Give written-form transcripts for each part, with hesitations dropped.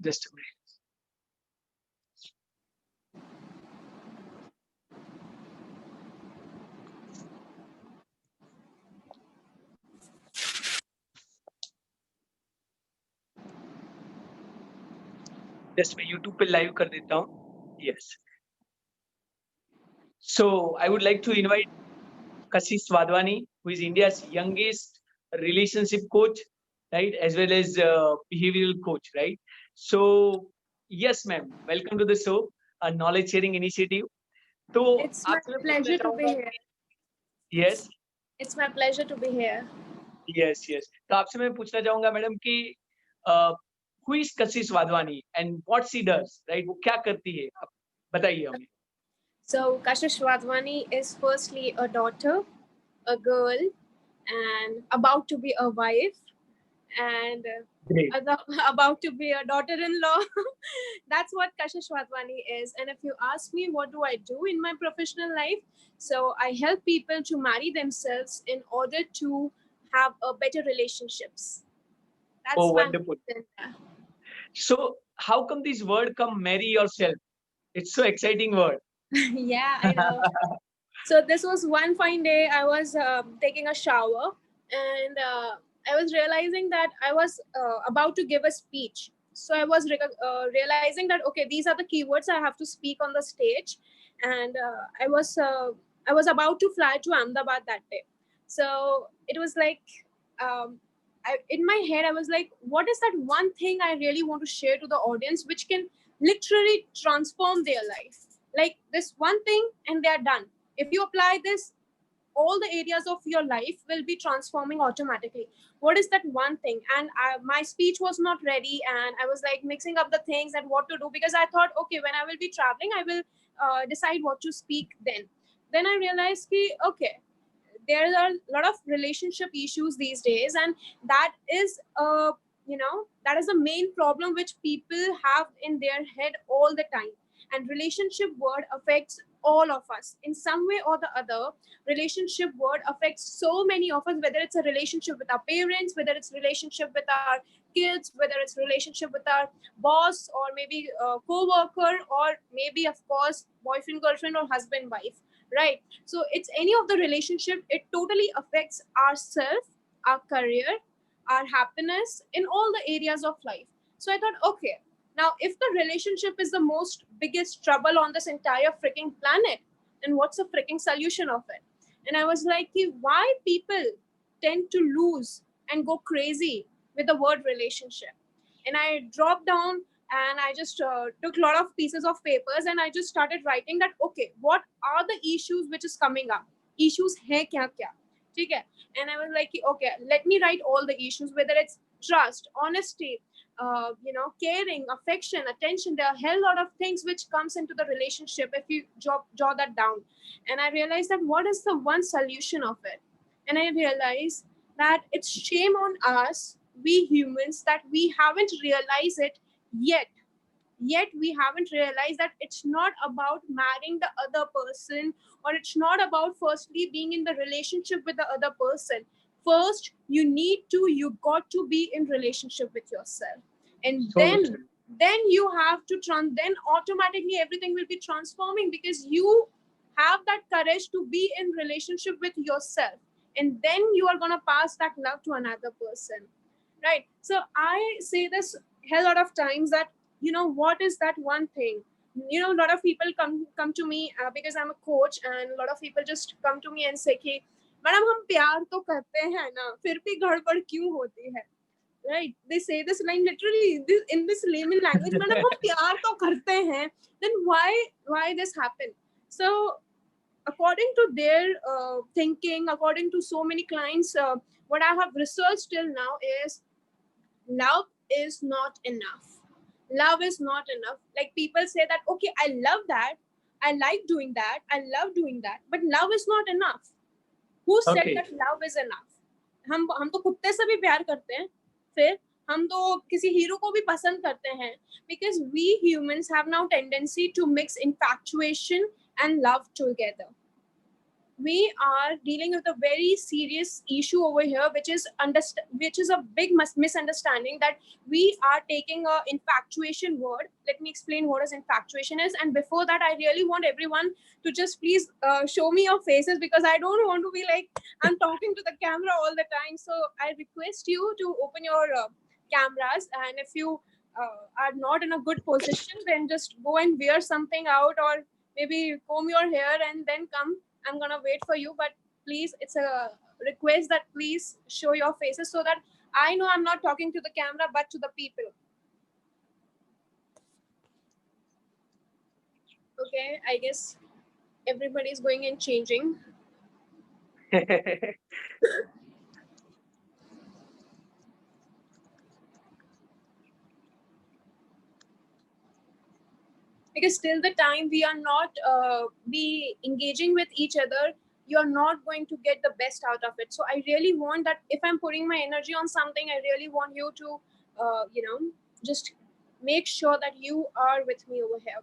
Just a minute. Just मैं YouTube पे live कर देता हूँ. Yes. So I would like to invite Kashish Wadhwani, who is India's youngest relationship coach, right, as well as behavioral coach, right? So yes, ma'am, welcome to the show, a knowledge sharing initiative. तो It's my आपसे मैं पूछना pleasure to be चाहूंगा here. कि yes, It's my pleasure to be here. yes, yes. तो आपसे मैं पूछना चाहूंगा मैडम कि uh, who is Kashish Wadhwani and what she does, right? वो क्या करती है? आप बताइए हमें. So Kashish Wadhwani is firstly a daughter, a girl, and about to be a wife, and Great. about to be a daughter-in-law. That's what Kashish Wadhwani is. And if you ask me what do I do in my professional life, so I help people to marry themselves in order to have a better relationships. That's Oh, my wonderful. mission. So how come this word come marry yourself? It's so exciting word. Yeah, I know. So this was one fine day. I was taking a shower, and I was realizing that I was about to give a speech. So I was realizing that okay, these are the keywords I have to speak on the stage, and I was about to fly to Ahmedabad that day. So it was like in my head, I was like, what is that one thing I really want to share to the audience, which can literally transform their life? Like this one thing, and they are done. If you apply this, all the areas of your life will be transforming automatically. What is that one thing? And my speech was not ready, and I was like mixing up the things and what to do, because I thought, okay, when I will be traveling, I will decide what to speak then I realized okay, there are a lot of relationship issues these days, and that is that is the main problem which people have in their head all the time. And relationship word affects all of us in some way or the other. Relationship word affects so many of us, whether it's a relationship with our parents, whether it's relationship with our kids, whether it's relationship with our boss, or maybe a co-worker, or maybe of course boyfriend, girlfriend, or husband, wife, right? So it's any of the relationship, it totally affects ourself, our career, our happiness in all the areas of life. So I thought, okay, now if the relationship is the most biggest trouble on this entire freaking planet, then what's the freaking solution of it? And I was like, why people tend to lose and go crazy with the word relationship? And I dropped down, and I just took a lot of pieces of papers, and I just started writing that, okay, what are the issues which is coming up? Issues hai kya kya? Okay? And I was like, okay, let me write all the issues, whether it's trust, honesty, caring, affection, attention. There are a hell lot of things which comes into the relationship if you draw that down. And I realized that what is the one solution of it? And I realized that it's shame on us, we humans, that we haven't realized it yet we haven't realized that it's not about marrying the other person, or it's not about firstly being in the relationship with the other person. First you got to be in relationship with yourself, and So true. then you have to then automatically everything will be transforming, because you have that courage to be in relationship with yourself, and then you are going to pass that love to another person, right? So I say this hell lot of times that what is that one thing. A lot of people come to me because I'm a coach, and a lot of people just come to me and say कि madam हम प्यार तो करते हैं ना, फिर भी गड़बड़ क्यों होती है, right? They say this line literally in this layman language, madam हम प्यार तो करते हैं, then why this happen? So according to their thinking, according to so many clients, what I have researched till now is love is not enough. Love is not enough. Like people say that, okay, I love that, I like doing that, I love doing that, but love is not enough. Who said Okay. that love is enough? हम तो कुत्ते से भी प्यार करते हैं, फिर हम तो किसी हीरो को भी पसंद करते हैं, because we humans have now tendency to mix infatuation and love together. we are dealing with a very serious issue over here, which is a big misunderstanding, that we are taking a infatuation word. Let me explain what is infatuation is, and before that, I really want everyone to just please show me your faces, because I don't want to be like I'm talking to the camera all the time. So I request you to open your cameras, and if you are not in a good position, then just go and wear something out, or maybe comb your hair and then come. I'm gonna wait for you, but please, it's a request that please show your faces, so that I know I'm not talking to the camera but to the people. Okay, I guess everybody's going and changing. Because till the time we are not be engaging with each other, you're not going to get the best out of it. So I really want that if I'm putting my energy on something, I really want you to just make sure that you are with me over here.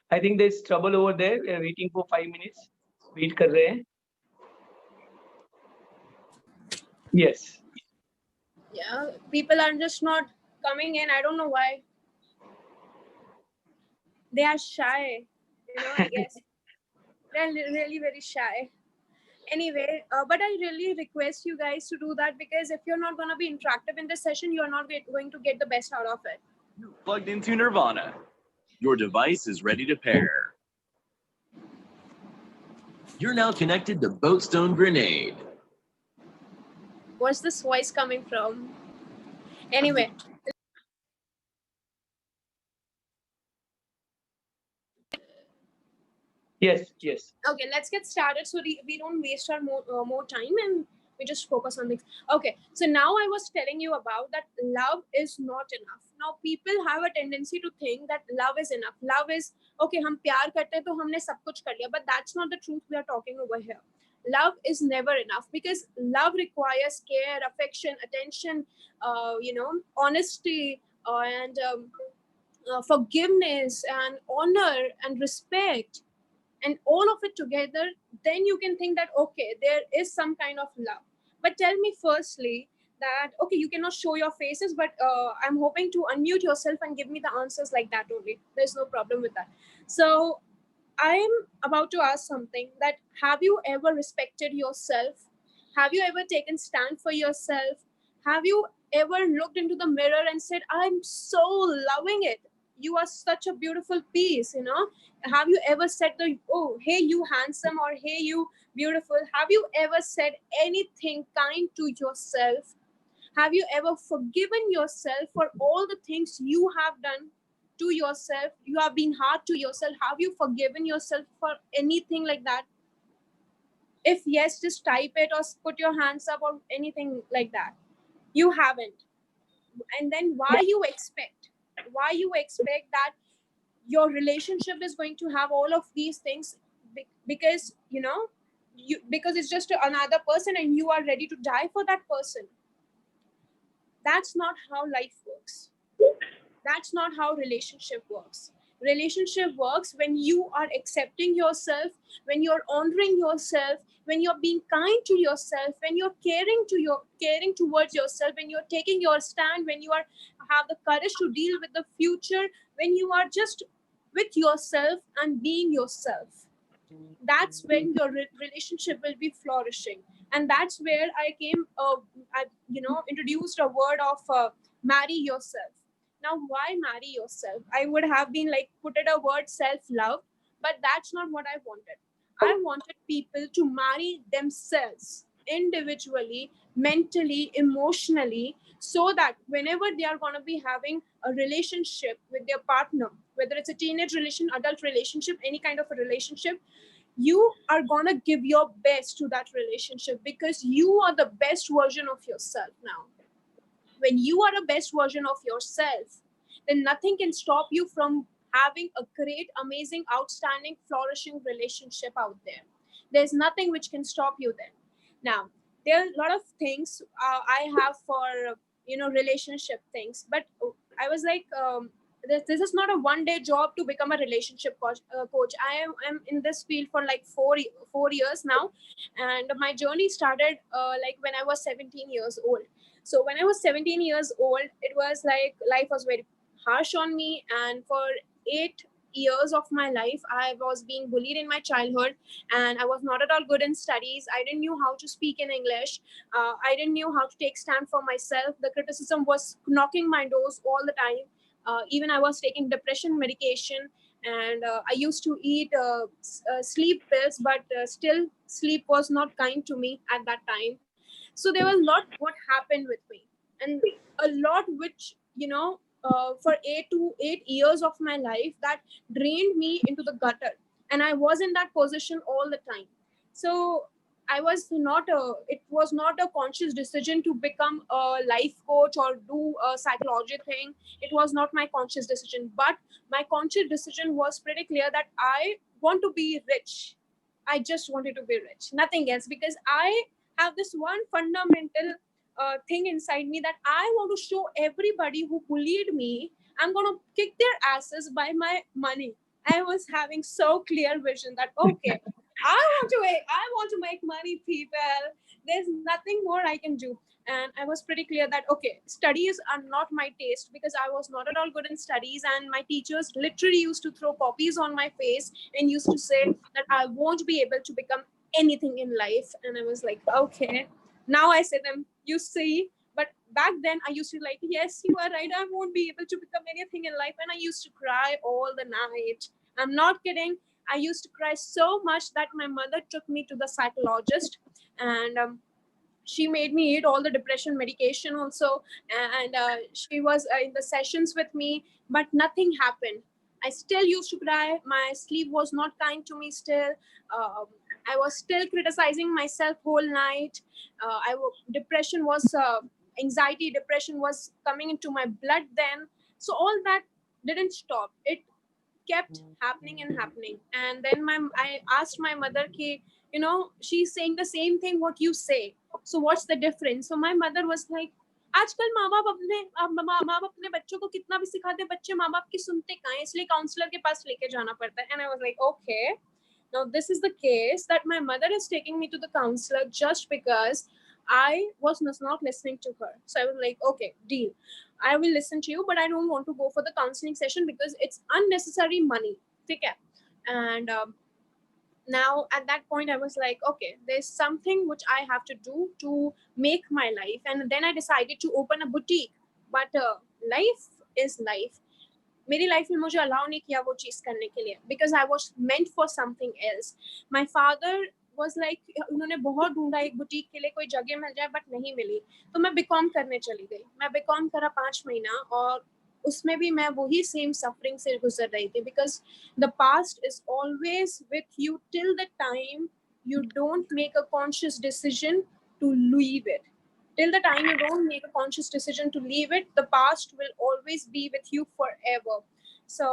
I think there's trouble over there. We are waiting for 5 minutes. Wait कर रहे हैं. Yes. Yeah, people are just not coming in. I don't know why. They are shy, I guess. They're really very shy. Anyway, but I really request you guys to do that, because if you're not going to be interactive in this session, you're not going to get the best out of it. Plugged into Nirvana. Your device is ready to pair. You're now connected to Boatstone Grenade. What's this voice coming from? Anyway. Yes, yes. Okay, let's get started so we don't waste our more time, and we just focus on things. Okay, so now I was telling you about that love is not enough. Now people have a tendency to think that love is enough. Love is okay, हम प्यार करते हैं तो हमने सब कुछ कर लिया, but that's not the truth we are talking over here. Love is never enough, because love requires care, affection, attention, honesty, and forgiveness, and honor, and respect, and all of it together. Then you can think that okay, there is some kind of love. But tell me firstly that okay, you cannot show your faces, but I'm hoping to unmute yourself and give me the answers like that only. There's no problem with that. So I'm about to ask something, that have you ever respected yourself? Have you ever taken stand for yourself? Have you ever looked into the mirror and said, I'm so loving it? You are such a beautiful piece. Have you ever said oh, hey, you handsome, or hey, you beautiful? Have you ever said anything kind to yourself? Have you ever forgiven yourself for all the things you have done to yourself? You have been hard to yourself. Have you forgiven yourself for anything like that? If yes, just type it or put your hands up or anything like that. You haven't. And then why you expect that your relationship is going to have all of these things? Because because it's just another person and you are ready to die for that person. That's not how life works. That's not how relationship works. Relationship works when you are accepting yourself, when you're honoring yourself, when you're being kind to yourself, when you're caring towards yourself, when you're taking your stand, when you are have the courage to deal with the future, when you are just with yourself and being yourself. That's when your relationship will be flourishing. And that's where I came I introduced a word of marry yourself. Now, why marry yourself? I would have been like put it a word self love, but that's not what I wanted. I wanted people to marry themselves individually, mentally, emotionally, so that whenever they are going to be having a relationship with their partner, whether it's a teenage relation, adult relationship, any kind of a relationship, you are gonna give your best to that relationship, because you are the best version of yourself. Now, when you are a best version of yourself, then nothing can stop you from having a great, amazing, outstanding, flourishing relationship out there. There's nothing which can stop you then. Now, there are a lot of things I have for relationship things, but I was like, this is not a one-day job to become a relationship coach. I am in this field for like four years now, and my journey started like when I was 17 years old. So when I was 17 years old, it was like life was very harsh on me. And for 8 years of my life, I was being bullied in my childhood, and I was not at all good in studies. I didn't know how to speak in English. I didn't know how to take stand for myself. The criticism was knocking my doors all the time. Even I was taking depression medication, and I used to eat sleep pills, but still sleep was not kind to me at that time. So there was a lot what happened with me, and a lot which for 8 years of my life, that drained me into the gutter, and I was in that position all the time. So I was not a it was not a conscious decision to become a life coach or do a psychology thing. It was not my conscious decision, but my conscious decision was pretty clear that I want to be rich. I just wanted to be rich, nothing else, because I have this one fundamental thing inside me that I want to show everybody who bullied me, I'm going to kick their asses by my money. I was having so clear vision that, okay, I want to make money, people. There's nothing more I can do. And I was pretty clear that, okay, studies are not my taste, because I was not at all good in studies. And my teachers literally used to throw poppies on my face and used to say that I won't be able to become anything in life. And I was like, okay. Now I say them, you see. But back then I used to like, yes, you are right, I won't be able to become anything in life. And I used to cry all the night. I'm not kidding. I used to cry so much that my mother took me to the psychologist, and she made me eat all the depression medication also. And she was in the sessions with me, but nothing happened. I still used to cry. My sleep was not kind to me still. um, I was still criticizing myself whole night. Depression was anxiety depression was coming into my blood then. So all that didn't stop. It kept happening and happening. And then I asked my mother ki, she's saying the same thing what you say, so what's the difference? So my mother was like, आजकल माँ बाप अपने बच्चों को कितना भी सिखाते, बच्चे माँ बाप की सुनते कहाँ हैं, इसलिए काउंसलर के पास लेके जाना पड़ता है. And I was like, okay, now this is the case that my mother is taking me to the counselor just because I was not listening to her. So I was like, okay, deal. I will listen to you, but I don't want to go for the counseling session because it's unnecessary money. Okay. And now at that point I was like, okay, there's something which I have to do to make my life. And then I decided to open a boutique. But life is life. मेरी life में मुझे allow नहीं किया वो चीज करने के लिए, because I was meant for something else. My father was like, उन्होंने बहुत ढूंढा एक बुटीक के लिए कोई जगह मिल जाए, बट नहीं मिली. तो मैं बीकॉम करने चली गई. मैं बीकॉम करा 5 महीना, और उसमें भी मैं वही सेम सफरिंग से गुजर रही थी, because the past is always with you till the time you don't make a conscious decision to leave it. Till the time you don't make a conscious decision to leave it, the past will always be with you forever. So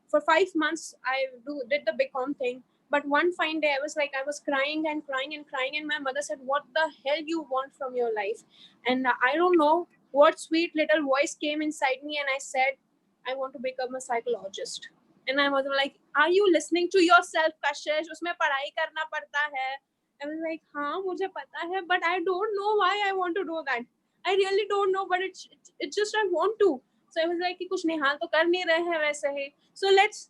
for 5 months, I did the BCom thing. But one fine day, I was crying and crying and crying, and my mother said, "What the hell you want from your life?" And I don't know what sweet little voice came inside me, and I said, "I want to become a psychologist." And my mother was like, "Are you listening to yourself, Kashish? उसमें पढ़ाई करना पड़ता है." I was like, हाँ मुझे पता है, but I don't know why I want to do that. I really don't know, but it's just I want to. So I was like कि कुछ निहाल तो कर नहीं रहे हैं वैसे ही. So let's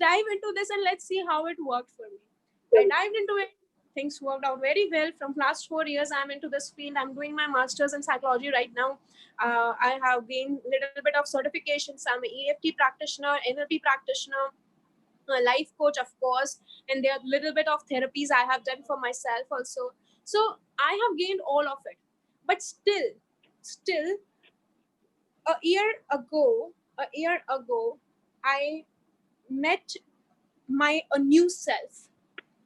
dive into this and let's see how it worked for me. I dived into it. Things worked out very well. From last 4 years, I'm into this field. I'm doing my master's in psychology right now. I have gained a little bit of certifications. I'm an EFT practitioner, NLP practitioner, a life coach, of course, and there are a little bit of therapies I have done for myself also. So I have gained all of it. But still, a year ago, I met a new self.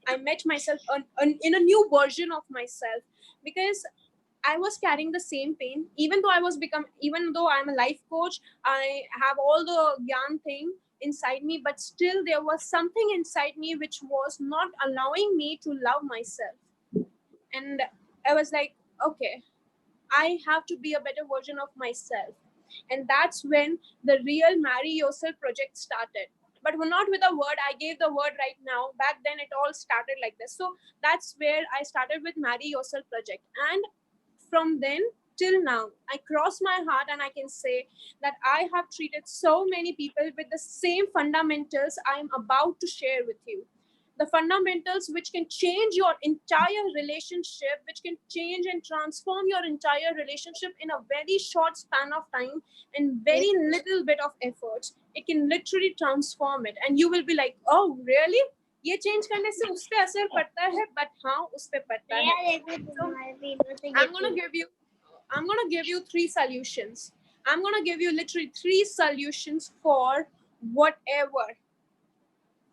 I met myself in a new version of myself, because I was carrying the same pain. Even though I'm a life coach, I have all the gyan thing inside me, but still there was something inside me which was not allowing me to love myself. And I was like, okay, I have to be a better version of myself. And that's when the real Marry Yourself project started. But not with a word. I gave the word right now. Back then, it all started like this. So that's where I started with Marry Yourself project. And from then till now, I cross my heart and I can say that I have treated so many people with the same fundamentals I am about to share with you. The fundamentals which can change your entire relationship, which can change and transform your entire relationship in a very short span of time and very little bit of effort. It can literally transform it. And you will be like, oh, really? ये change करने से उस पे असर पड़ता है, but हाँ उस पे पड़ता है. So I'm gonna give you 3 solutions. I'm gonna give you literally 3 solutions for whatever,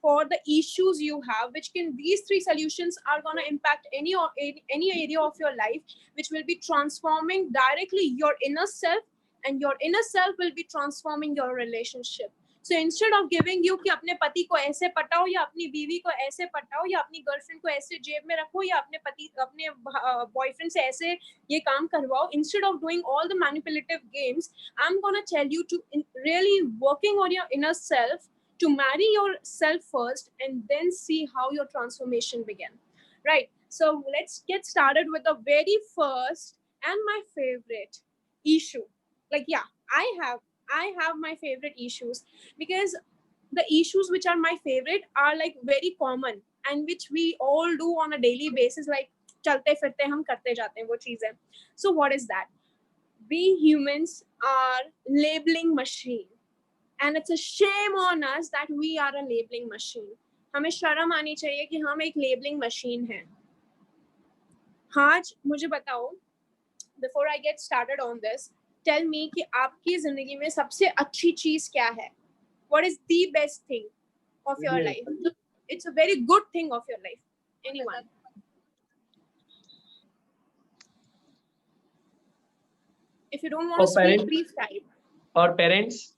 for the issues you have, which can, these 3 solutions are going to impact any area of your life, which will be transforming directly your inner self, and your inner self will be transforming your relationship. So instead of giving you कि अपने पति को ऐसे पटाओ, या अपनी बीवी को ऐसे पटाओ, या अपनी गर्लफ्रेंड को ऐसे जेब में रखो, या अपने बॉयफ्रेंड से ऐसे ये काम करवाओ, instead of doing all the manipulative games, I'm going to tell you to really working on your inner self, to marry yourself first, and then see how your transformation began. Right. So let's get started with the very first and my favorite issue. Like, yeah, I have my favorite issues, because the issues which are my favorite are like very common and which we all do on a daily basis. Like chalte firte hum karte jate hain wo cheezein. So what is that? We humans are labeling machine. And it's a shame on us that we are a labeling machine. हमें शर्म आनी चाहिए कि हम एक labeling machine हैं. आज मुझे बताओ, before I get started on this, tell me कि आपकी जिंदगी में सबसे अच्छी चीज क्या है? What is the best thing of your life? It's a very good thing of your life. Anyone? If you don't want to speak, please type. Or parents.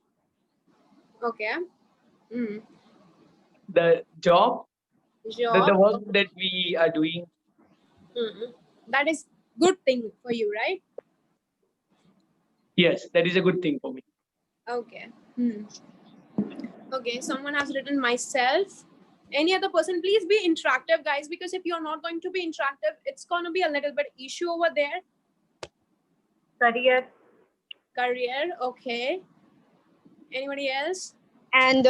Okay. The job. The work that we are doing. That is good thing for you, right? Yes, that is a good thing for me. Okay. Okay, someone has written myself. Any other person, please be interactive, guys, because if you're not going to be interactive, it's going to be a little bit issue over there. Career, okay. Anybody else? And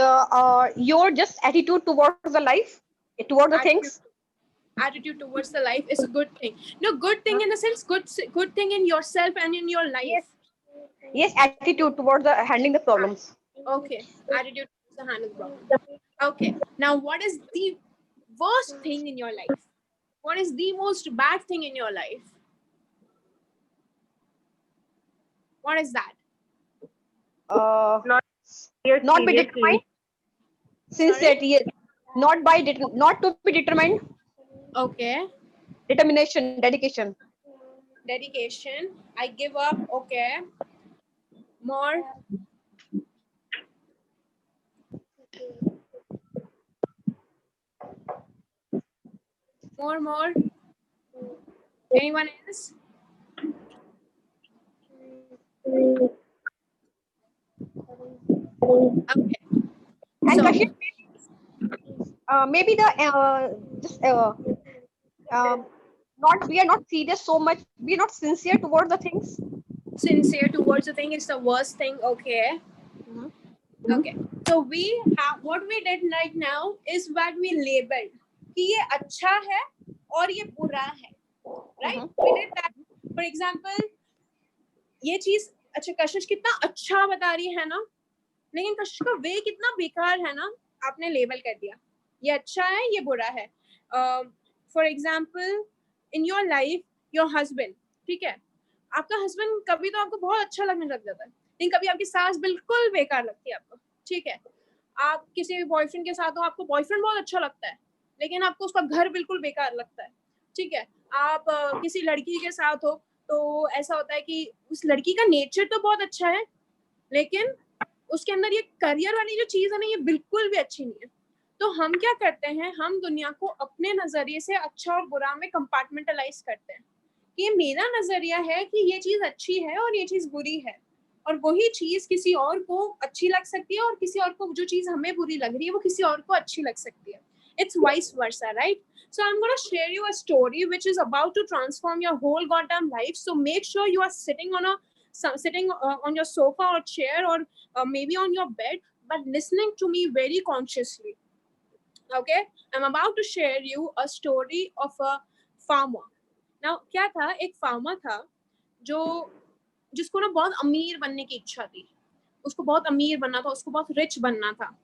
your just attitude towards the life, towards the things. Attitude towards the life is a good thing. No, good thing in the sense, good thing in yourself and in your life. Yes, attitude towards the handling the problems. Okay, attitude towards the handling the problem. Okay, now what is the worst thing in your life? What is the most bad thing in your life? What is that? Not be determined. Sincerity, not to be determined. Okay. Determination, dedication. Dedication. I give up. Okay. More. More. Anyone else? Okay. And So, Kashish, maybe the just not we are not serious so much. We are not sincere towards the things. sincere towards the thing is the worst thing. Okay. Okay. So we have what we did right now is what we labeled कि ये अच्छा है और ये बुरा है. Right? We did that. For example, ये चीज अच्छा कशिश कितना अच्छा बता रही है ना, लेकिन कशिश का वे कितना बेकार है ना, आपने लेबल कर दिया. ये अच्छा है, ये बुरा है. For example in your life your husband, ठीक है, आपका हस्बैंड कभी तो आपको बहुत अच्छा लगने लग जाता है, लेकिन कभी आपकी सास बिल्कुल बेकार लगती है आपको. ठीक है, आप किसी बॉयफ्रेंड के साथ हो, आपको बॉयफ्रेंड बहुत अच्छा लगता है, लेकिन आपको उसका घर बिल्कुल बेकार लगता है. ठीक है, आप किसी लड़की के साथ हो तो ऐसा होता है कि उस लड़की का नेचर तो बहुत अच्छा है, लेकिन उसके अंदर ये करियर वाली जो चीज है ना, ये बिल्कुल भी अच्छी नहीं है. तो हम क्या करते हैं, हम दुनिया को अपने नजरिए से अच्छा और बुरा में कंपार्टमेंटलाइज करते हैं. ये मेरा नजरिया है कि ये चीज अच्छी है और ये चीज बुरी है, और वही चीज किसी और को अच्छी लग सकती है, और किसी और को जो चीज हमें बुरी लग रही है वो किसी और को अच्छी लग सकती है. It's vice versa, right? So I'm going to share you a story which is about to transform your whole goddamn life. So make sure you are sitting on your sofa or chair, or maybe on your bed, but listening to me very consciously. Okay, I'm about to share you a story of a farmer. Now क्या था, एक farmer था जो जिसको ना बहुत अमीर बनने की इच्छा थी. उसको बहुत अमीर बनना था, उसको बहुत रिच बनना था.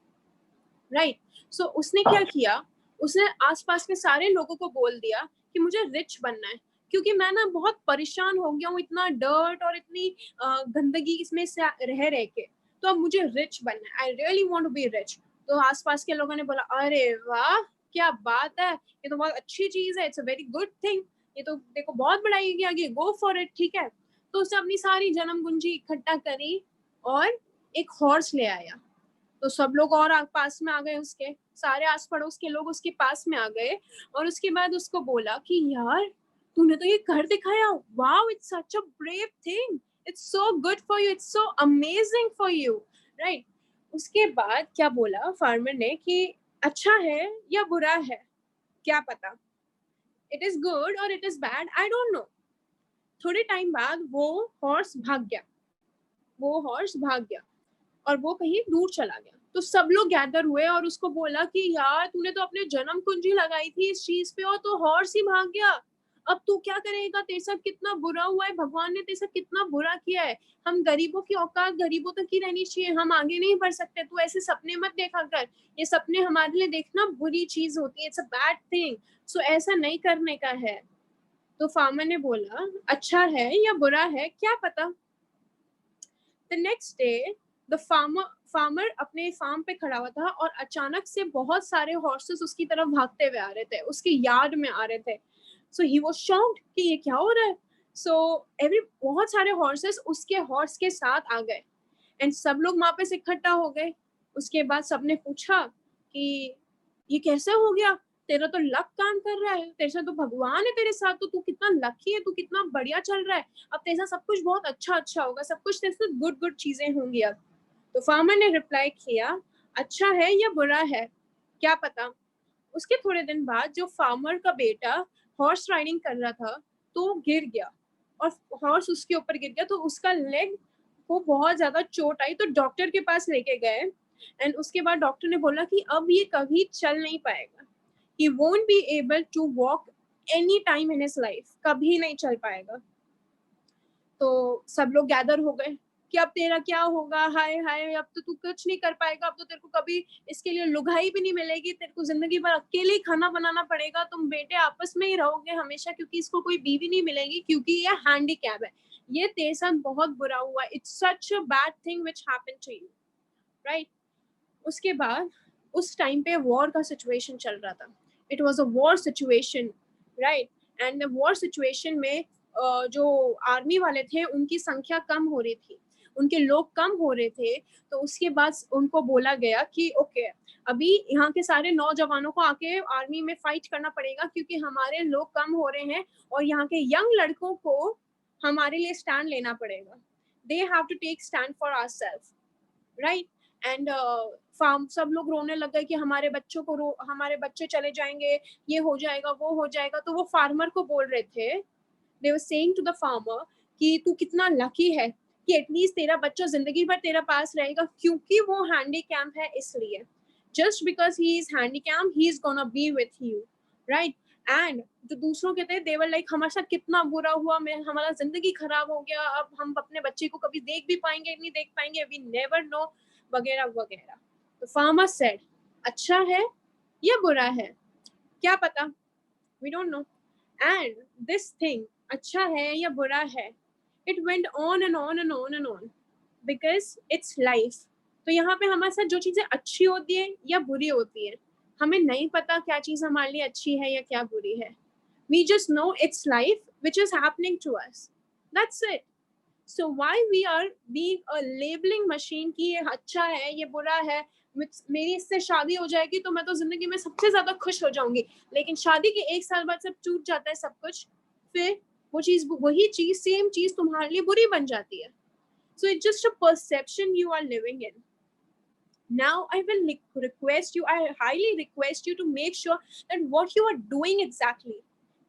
राइट. सो उसने क्या किया, उसने आसपास के सारे लोगों को बोल दिया कि मुझे रिच बनना है, क्योंकि मैं ना बहुत परेशान हो गया हूँ इतना डर्ट और इतनी गंदगी इसमें से रह के, तो अब मुझे रिच बनना है. I really want to be rich. तो आसपास के लोगों ने बोला, अरे वाह क्या बात है, ये तो बहुत अच्छी चीज है, it's a very good thing, ये तो देखो बहुत बढ़ाई आगे, गो फॉर इट. ठीक है, तो उसने अपनी सारी जन्म कुंजी इकट्ठा करी और एक हॉर्स ले आया. तो सब लोग और पास में आ गए, उसके सारे आस पड़ोस के लोग उसके पास में आ गए, और उसके बाद उसको बोला कि यार तूने तो ये घर दिखाया, wow it's such a brave thing, it's so good for you, it's so amazing for you. Right. उसके बाद क्या बोला फार्मर ने कि अच्छा है या बुरा है क्या पता, इट इज गुड और it is bad, I don't know. थोड़े टाइम बाद वो हॉर्स भाग गया और वो कहीं दूर चला गया. तो सब लोग गैदर हुए और उसको बोला कि यार तूने तो अपने जन्म कुंजी लगाई थी इस चीज पे और तो हॉर्स ही भाग गया, अब तू क्या करेगा, तेरे साथ कितना बुरा हुआ है, भगवान ने तेरे साथ कितना बुरा किया है. हम गरीबों की औकात गरीबों तक ही रहनी चाहिए, हम आगे नहीं बढ़ सकते. तू ऐसे सपने मत देखा कर, ये सपने हमारे लिए देखना बुरी चीज होती है, इट्स अ बैड थिंग, सो ऐसा नहीं करने का है. तो फार्मर ने बोला अच्छा है या बुरा है क्या पता. The next day, the farmer अपने फार्म पे खड़ा हुआ था और अचानक से बहुत सारे हॉर्सेस उसकी तरफ भागते हुए आ रहे थे, उसके यार्ड में आ रहे थे. So he was shocked कि ये क्या हो रहा है. So बहुत सारे हॉर्सेस उसके हॉर्स के साथ आ गए एंड सब लोग वहां पे से इकट्ठा हो गए. उसके बाद सबने पूछा कि ये कैसे हो गया, तेरा तो लक काम कर रहा है, तेरे साथ तो भगवान है तेरे साथ, तो तू कितना लकी है, तू कितना बढ़िया चल रहा है, अब तेरे साथ सब कुछ बहुत अच्छा होगा, सब कुछ तेरे साथ गुड चीजें होंगी अब. तो फार्मर ने रिप्लाई किया अच्छा है या बुरा है क्या पता. उसके थोड़े दिन बाद जो फार्मर का बेटा हॉर्स राइडिंग कर रहा था तो गिर गया और हॉर्स उसके ऊपर गिर गया, तो उसका लेग को बहुत ज्यादा चोट आई. तो डॉक्टर के पास लेके गए एंड उसके बाद डॉक्टर ने बोला कि अब ये कभी चल नहीं पाएगा, he won't be able to walk any time in his life, कभी नहीं चल पाएगा. तो सब लोग गैदर हो गए कि अब तेरा क्या होगा, हाय हाय अब तो तू कुछ नहीं कर पाएगा, अब तो तेरे को कभी इसके लिए लुगाई भी नहीं मिलेगी, तेरे को जिंदगी भर अकेले ही खाना बनाना पड़ेगा, तुम बेटे आपस में ही रहोगे हमेशा, क्योंकि इसको कोई बीवी नहीं मिलेगी, क्योंकि ये हैंडीकैप है, ये तेरे साथ बहुत बुरा हुआ, it's such a bad thing which happened to you. Right. उसके बाद उस टाइम पे वॉर का सिचुएशन चल रहा था It was a war situation, right? And the war situation में जो आर्मी वाले थे उनकी संख्या कम हो रही थी, उनके लोग कम हो रहे थे, तो उसके बाद उनको बोला गया कि ओके अभी यहाँ के सारे नौजवानों को आके आर्मी में फाइट करना पड़ेगा क्योंकि हमारे लोग कम हो रहे हैं और यहाँ के यंग लड़कों को हमारे लिए स्टैंड लेना पड़ेगा. They have to take stand for ourselves, right? And फार्म सब लोग रोने लग गए कि हमारे बच्चों को हमारे बच्चे चले जाएंगे, ये हो जाएगा वो हो जाएगा. तो वो फार्मर को बोल रहे थे, they were saying to the farmer कि तू कितना लकी है कि एटलीस्ट तेरा बच्चा जिंदगी भर तेरे पास रहेगा क्योंकि वो हैंडीकैप है, इसलिए just because he is handicap he is gonna be with you, right? And जो दूसरों के थे दे वर लाइक हमारे साथ कितना बुरा हुआ, मैं हमारा जिंदगी खराब हो गया, अब हम अपने बच्चे को कभी देख भी पाएंगे नहीं देख पाएंगे, वी नेवर नो, वगैरह वगैरह. तो फार्मर सेड अच्छा है या बुरा है क्या पता, we don't know. And this thing अच्छा है या बुरा है, it went on and on and on and on because it's life. तो यहाँ पे हमारे साथ जो चीजें अच्छी होती है या बुरी होती है, हमें नहीं पता क्या चीज हमारे लिए अच्छी है या क्या बुरी है. We just know it's life which is happening to us, that's it. So why we are being a labeling machine कि ये अच्छा है ये बुरा है, मेरी इससे शादी हो जाएगी तो मैं तो जिंदगी में सबसे ज्यादा खुश हो जाऊंगी, लेकिन शादी के 1 साल बाद सब टूट जाता है सब कुछ, फिर वो चीज वही चीज सेम चीज तुम्हारे लिए बुरी बन जाती है. So it's just a perception you are living in. Now I will request you, I highly request you to make sure that what you are doing exactly,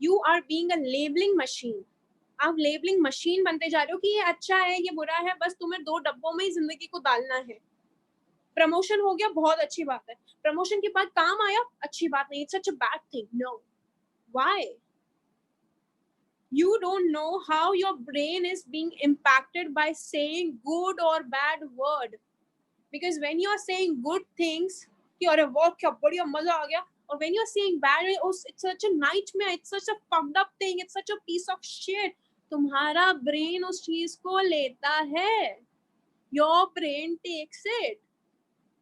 you are being a labeling machine. आप labelling machine बनते जा रहे हो कि ये अच्छा है ये बुरा है, बस तुम्हें 2 डब्बों में ही जिंदगी को डालना है. प्रमोशन हो गया बहुत अच्छी बात है, प्रमोशन के बाद काम आया अच्छी बात नहीं, it's such a bad thing. No, why? You don't know how your brain is being impacted by saying good or bad word, because when you are saying good things कि अरे वाह क्या बढ़िया मजा आ गया, or when you are saying bad, it's such a nightmare, it's such a fucked up thing, it's such a piece of shit, तुम्हारा brain उस चीज को लेता है. Your brain takes it.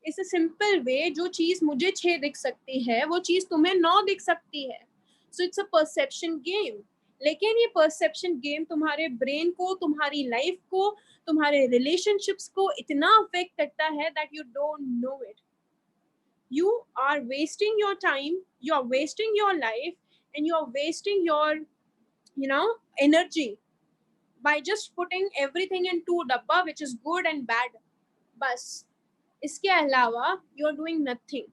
It's a simple way, जो चीज मुझे 6 दिख सकती है वो चीज तुम्हें 9 दिख सकती है. So it's a perception game. लेकिन ये परसेप्शन गेम तुम्हारे ब्रेन को, तुम्हारी लाइफ को, तुम्हारे रिलेशनशिप्स को इतना अफेक्ट करता है that you don't know it. You are wasting your time, you are wasting your life, and you are wasting your energy by just putting everything into dabba which is good and bad. Bas iske alawa you are doing nothing.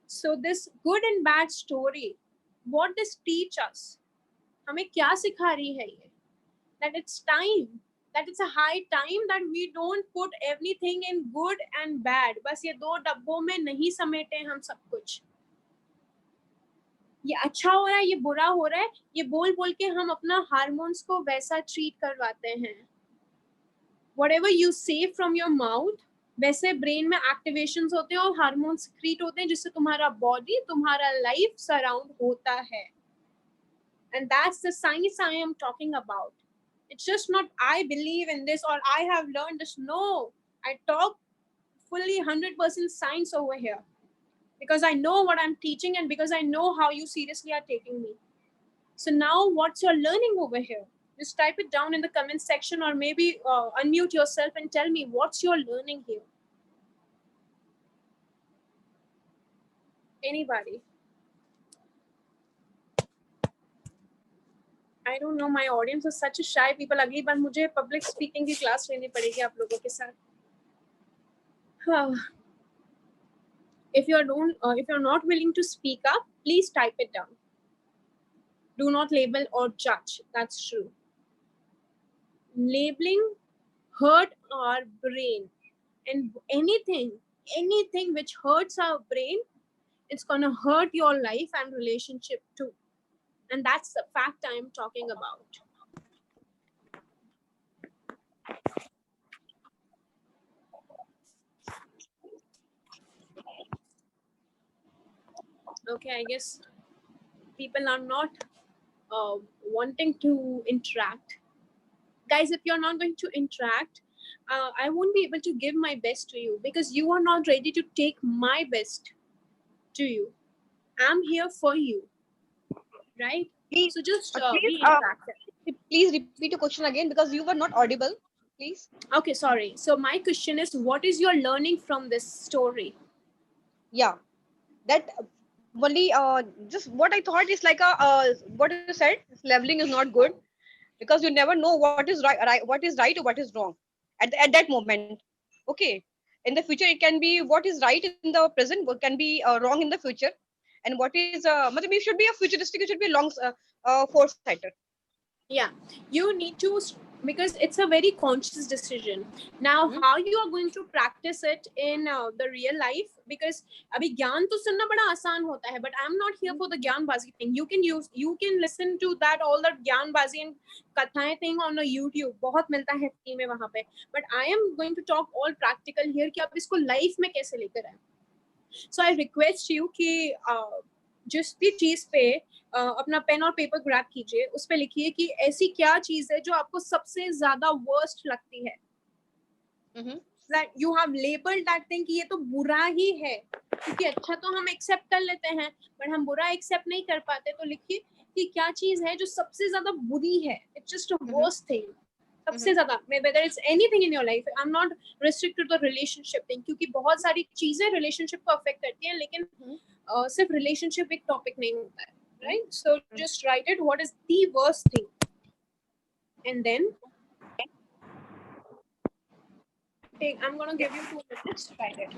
So this good and bad story, what does teach us? हमें क्या सिखा रही है ये? That it's time, that it's a high time that we don't put everything in good and bad. बस ये 2 डब्बों में नहीं समेटे हम सब कुछ. ये अच्छा हो रहा है ये बुरा हो रहा है, ये बोल बोल के हम अपना हार्मोन्स को वैसा ट्रीट करवाते हैं. Whatever you say from your mouth, वैसे ब्रेन में एक्टिवेशंस होते हैं और हार्मोन्स क्रिएट होते हैं जिससे तुम्हारा बॉडी, तुम्हारा लाइफ सराउंड होता है. And that's the science I am talking about. It's just not I believe in this or I have learned this. No, I talk fully 100% science over here because I know what I'm teaching and because I know how you seriously are taking me. So now what's your learning over here? Just type it down in the comment section or maybe unmute yourself and tell me what's your learning here. Anybody? I don't know, my audience is such a shy people. अगली बार मुझे public speaking की class लेनी पड़ेगी आप लोगों के साथ. If you're not willing to speak up, please type it down. Do not label or judge. That's true. Labeling hurt our brain, and anything which hurts our brain, it's gonna hurt your life and relationship too. And that's the fact I'm talking about. Okay, I guess people are not wanting to interact. Guys, if you're not going to interact, I won't be able to give my best to you because you are not ready to take my best to you. I'm here for you, right? Please, So just please, be interactive. please repeat your question again because you were not audible. Please. Okay, sorry. So my question is, what is your learning from this story? Yeah, that only just what I thought is like a what you said. Leveling is not good because you never know what is what is right or what is wrong at that moment. Okay, in the future it can be what is right in the present, what can be wrong in the future, and what is you should be a futuristic, you should be a long foresighter. Yeah, you need to, because it's a very conscious decision. Now Hmm? how you are going to practice it in the real life, because अभी ज्ञान तो सुनना बड़ा आसान होता है, but I'm not here for the ज्ञानबाजी thing. You can listen to that all that ज्ञानबाजी and कथाएं thing on a YouTube, बहुत मिलता है free में वहाँ पे, but I am going to talk all practical here कि आप इसको life में कैसे लेकर आए. So I request you कि जिस भी चीज पे अपना पेन और पेपर ग्रैब कीजिए, उस पे लिखिए कि ऐसी क्या चीज है जो आपको सबसे ज्यादा वर्स्ट लगती है. That you have labeled that thing कि ये तो बुरा ही है, क्योंकि अच्छा तो हम एक्सेप्ट कर लेते हैं बट हम बुरा एक्सेप्ट नहीं कर पाते. तो लिखिए कि क्या चीज है जो सबसे ज्यादा बुरी है. It's just a worst thing. सबसे ज्यादा, whether it's anything in your life, I'm not restricted to the relationship thing, क्योंकि बहुत सारी चीजें रिलेशनशिप को अफेक्ट करती हैं, लेकिन सिर्फ रिलेशनशिप एक टॉपिक नहीं होता है, right? So just write it, what is the worst thing, and then I'm gonna give you 2 minutes to write it.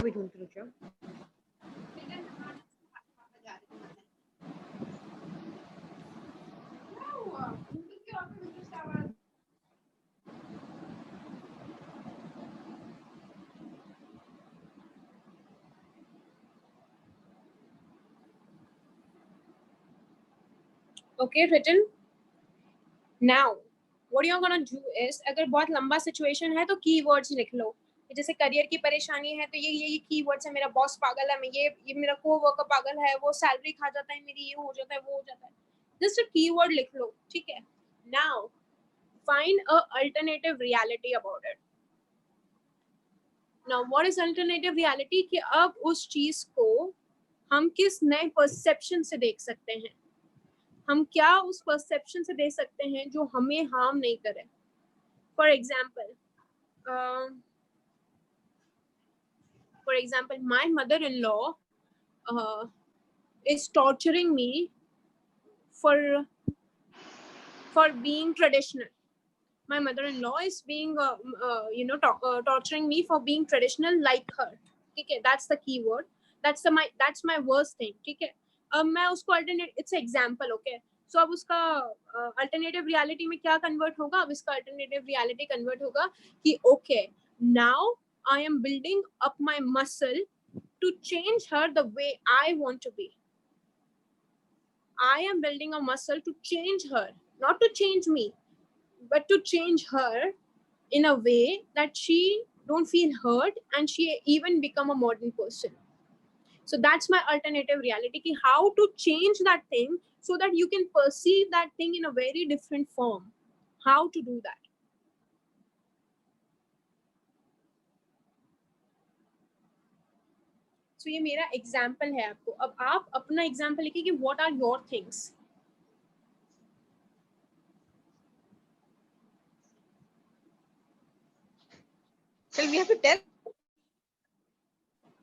Wait, one minute. Okay, written. Now what you're gonna do is, अगर बहुत लंबा situation है तो keywords लिख लो. जैसे career की परेशानी है तो ये कीवर्ड्स है. मेरा बॉस पागल है, मैं ये मेरा कोवर्कर पागल है, वो सैलरी खा जाता है मेरी, ये हो जाता है, वो हो जाता है. जस्ट अ कीवर्ड लिख लो, ठीक है. Now find a alternative reality about it. Now what is alternative reality? कि अब उस चीज को हम किस नए परसेप्शन से देख सकते हैं. हम क्या उस परसेप्शन से देख सकते हैं जो हमें हार्म नहीं करे. For example my mother in law is torturing me for being traditional. My mother-in-law is being torturing me for being traditional like her. Okay, that's the keyword. That's my worst thing. ठीक है. अब मैं उसको alternate, it's an example, okay. So अब उसका alternative reality में क्या convert होगा? अब इसका alternative reality convert होगा कि okay, now I am building up my muscle to change her the way I want to be. I am building a muscle to change her, not to change me, but to change her in a way that she don't feel hurt and she even become a modern person. So that's my alternative reality, ki how to change that thing so that you can perceive that thing in a very different form. How to do that? So ये मेरा example है आपको. अब आप अपना example लिखिए कि what are your things. Well, we have to tell.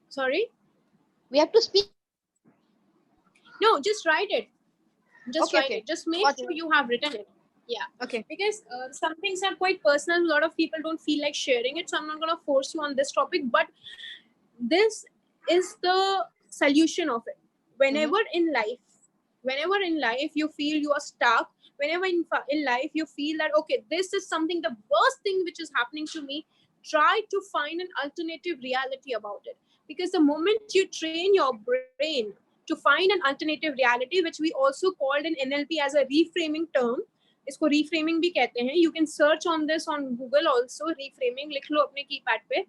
Sorry? We have to speak. No, just write it. Just write it. Just make sure you have written it. Yeah. Okay. Because some things are quite personal. A lot of people don't feel like sharing it. So I'm not going to force you on this topic. But this is the solution of it. Whenever in life you feel you are stuck, whenever in life you feel that, okay, this is something, the worst thing which is happening to me, try to find an alternative reality about it. Because the moment you train your brain to find an alternative reality, which we also called in NLP as a reframing term, इसको reframing भी कहते हैं. You can search on this on Google also. Reframing लिख लो अपने keypad पे.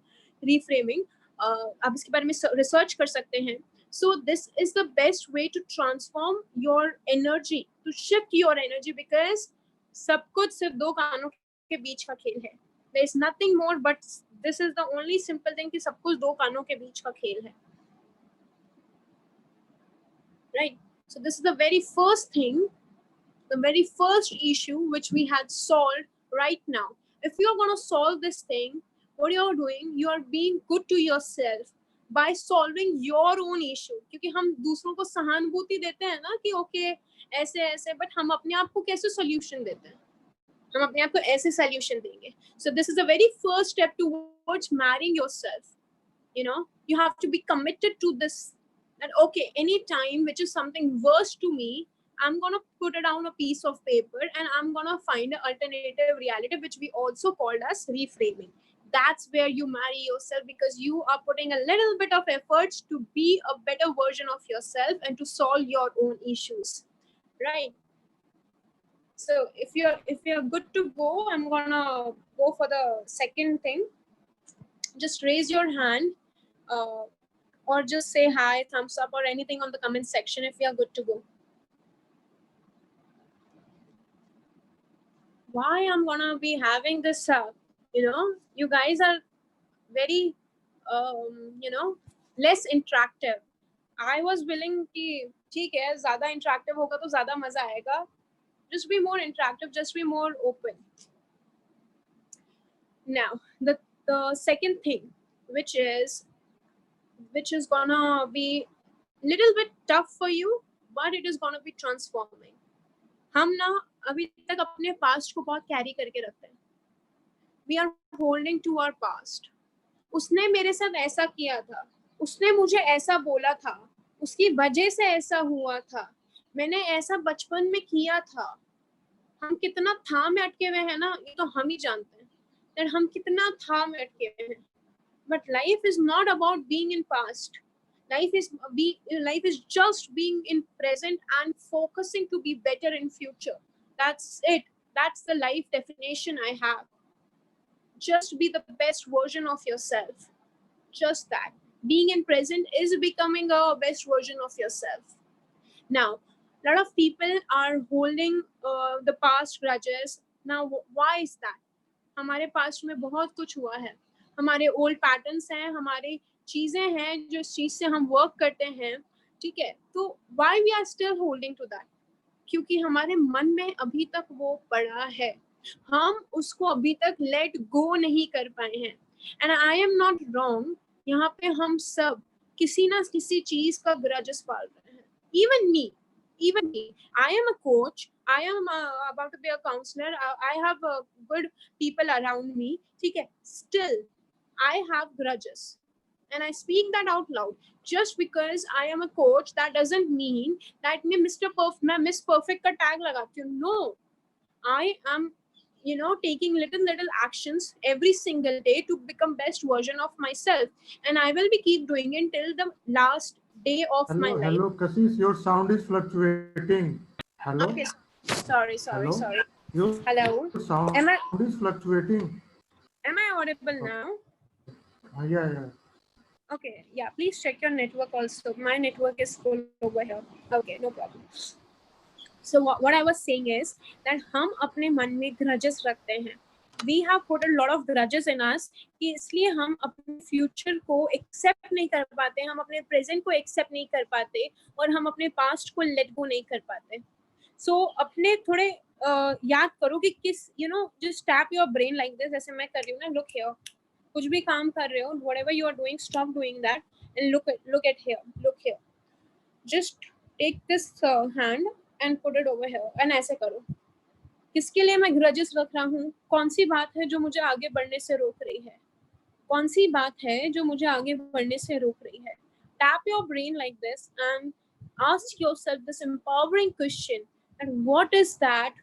Reframing. आप इसके बारे में रिसर्च कर सकते हैं. So this is the best way to transform your energy, to shift your energy, because सब कुछ सिर्फ दो कानों के बीच का खेल है. There is nothing more, but this is the only simple thing कि सब कुछ दो कानों के बीच का खेल है. Right? So this is the very first thing, the very first issue which we had solved right now. If you are going to solve this thing, what you are doing, you are being good to yourself by solving your own issue. क्योंकि हम दूसरों को सहानुभूति देते हैं ना कि okay ऐसे ऐसे, बट हम अपने आप को कैसे सॉल्यूशन देते हैं? हम अपने आप को ऐसे सॉल्यूशन देंगे. So this is the very first step towards marrying yourself. You know, you have to be committed to this. That okay, any time which is something worse to me, I'm gonna put it down a piece of paper and I'm gonna find an alternative reality, which we also called as reframing. That's where you marry yourself, because you are putting a little bit of efforts to be a better version of yourself and to solve your own issues, right? So if you're good to go, I'm gonna go for the second thing. Just raise your hand, or just say hi, thumbs up, or anything on the comment section if you are good to go. Why I'm gonna be having this, you guys are very, less interactive. I was willing कि ठीक है, ज़्यादा interactive होगा तो ज़्यादा मजा आएगा. Just be more interactive, just be more open. Now, the second thing, which is gonna be little bit tough for you, but it is gonna be transforming. हम ना अभी तक अपने past को बहुत carry करके रखते हैं. We are holding to our past. उसने मेरे साथ ऐसा किया था, उसने मुझे ऐसा बोला था, उसकी वजह से ऐसा हुआ था, मैंने ऐसा बचपन में किया था. हम कितना था में अटके हुए हैं ना, ये तो हम ही जानते हैं that हम कितना था में अटके हुए हैं. But life is not about being in past. Life is just being in present and focusing to be better in future. That's it. That's the life definition I have. Just be the best version of yourself. Just that. Being in present is becoming a best version of yourself. Now, a lot of people are holding the past grudges. Now, why is that? हमारे past में बहुत कुछ हुआ है. हमारे old patterns हैं, हमारी चीजें हैं जो इस चीज से हम work करते हैं, ठीक है? तो why we are still holding to that? क्योंकि हमारे मन में अभी तक वो पड़ा है, हम उसको अभी तक let go नहीं कर पाए हैं. And I am not wrong. यहाँ पे हम सब किसी ना किसी चीज का grudges पाल रहे हैं. Even me. I am a coach. I am about to be a counselor. I have good people around me. ठीक है? Still, I have grudges. And I speak that out loud. Just because I am a coach, that doesn't mean that मैं Miss Perfect का tag लगाती हूँ. No. I am, taking little actions every single day to become best version of myself. And I will be keep doing it till the last day of my life. Hello, Kashish, your sound is fluctuating. Hello? Okay. Sorry. Your Hello? sound is fluctuating. Am I audible now? Yeah. Okay, yeah, please check your network also. My network is full over here. Okay, no problem. So what I was saying is that हम अपने मन में grudges रखते हैं. We have put a lot of grudges in us कि इसलिए हम अपने future को accept नहीं कर पाते, हम अपने present को accept नहीं कर पाते और हम अपने past को let go नहीं कर पाते. So अपने थोड़े याद करो कि किस, just tap your brain like this, जैसे मैं कर रही हूँ ना, look here. कुछ भी काम कर रहे हो, whatever you are doing, stop doing that and look at here. Just take this hand and put it over here and ऐसे करो. किसके लिए मैं grudges रख रहा हूँ? कौन सी बात है जो मुझे आगे बढ़ने से रोक रही है? कौन सी बात है जो मुझे आगे बढ़ने से रोक रही है? Tap your brain like this and ask yourself this empowering question. And what is that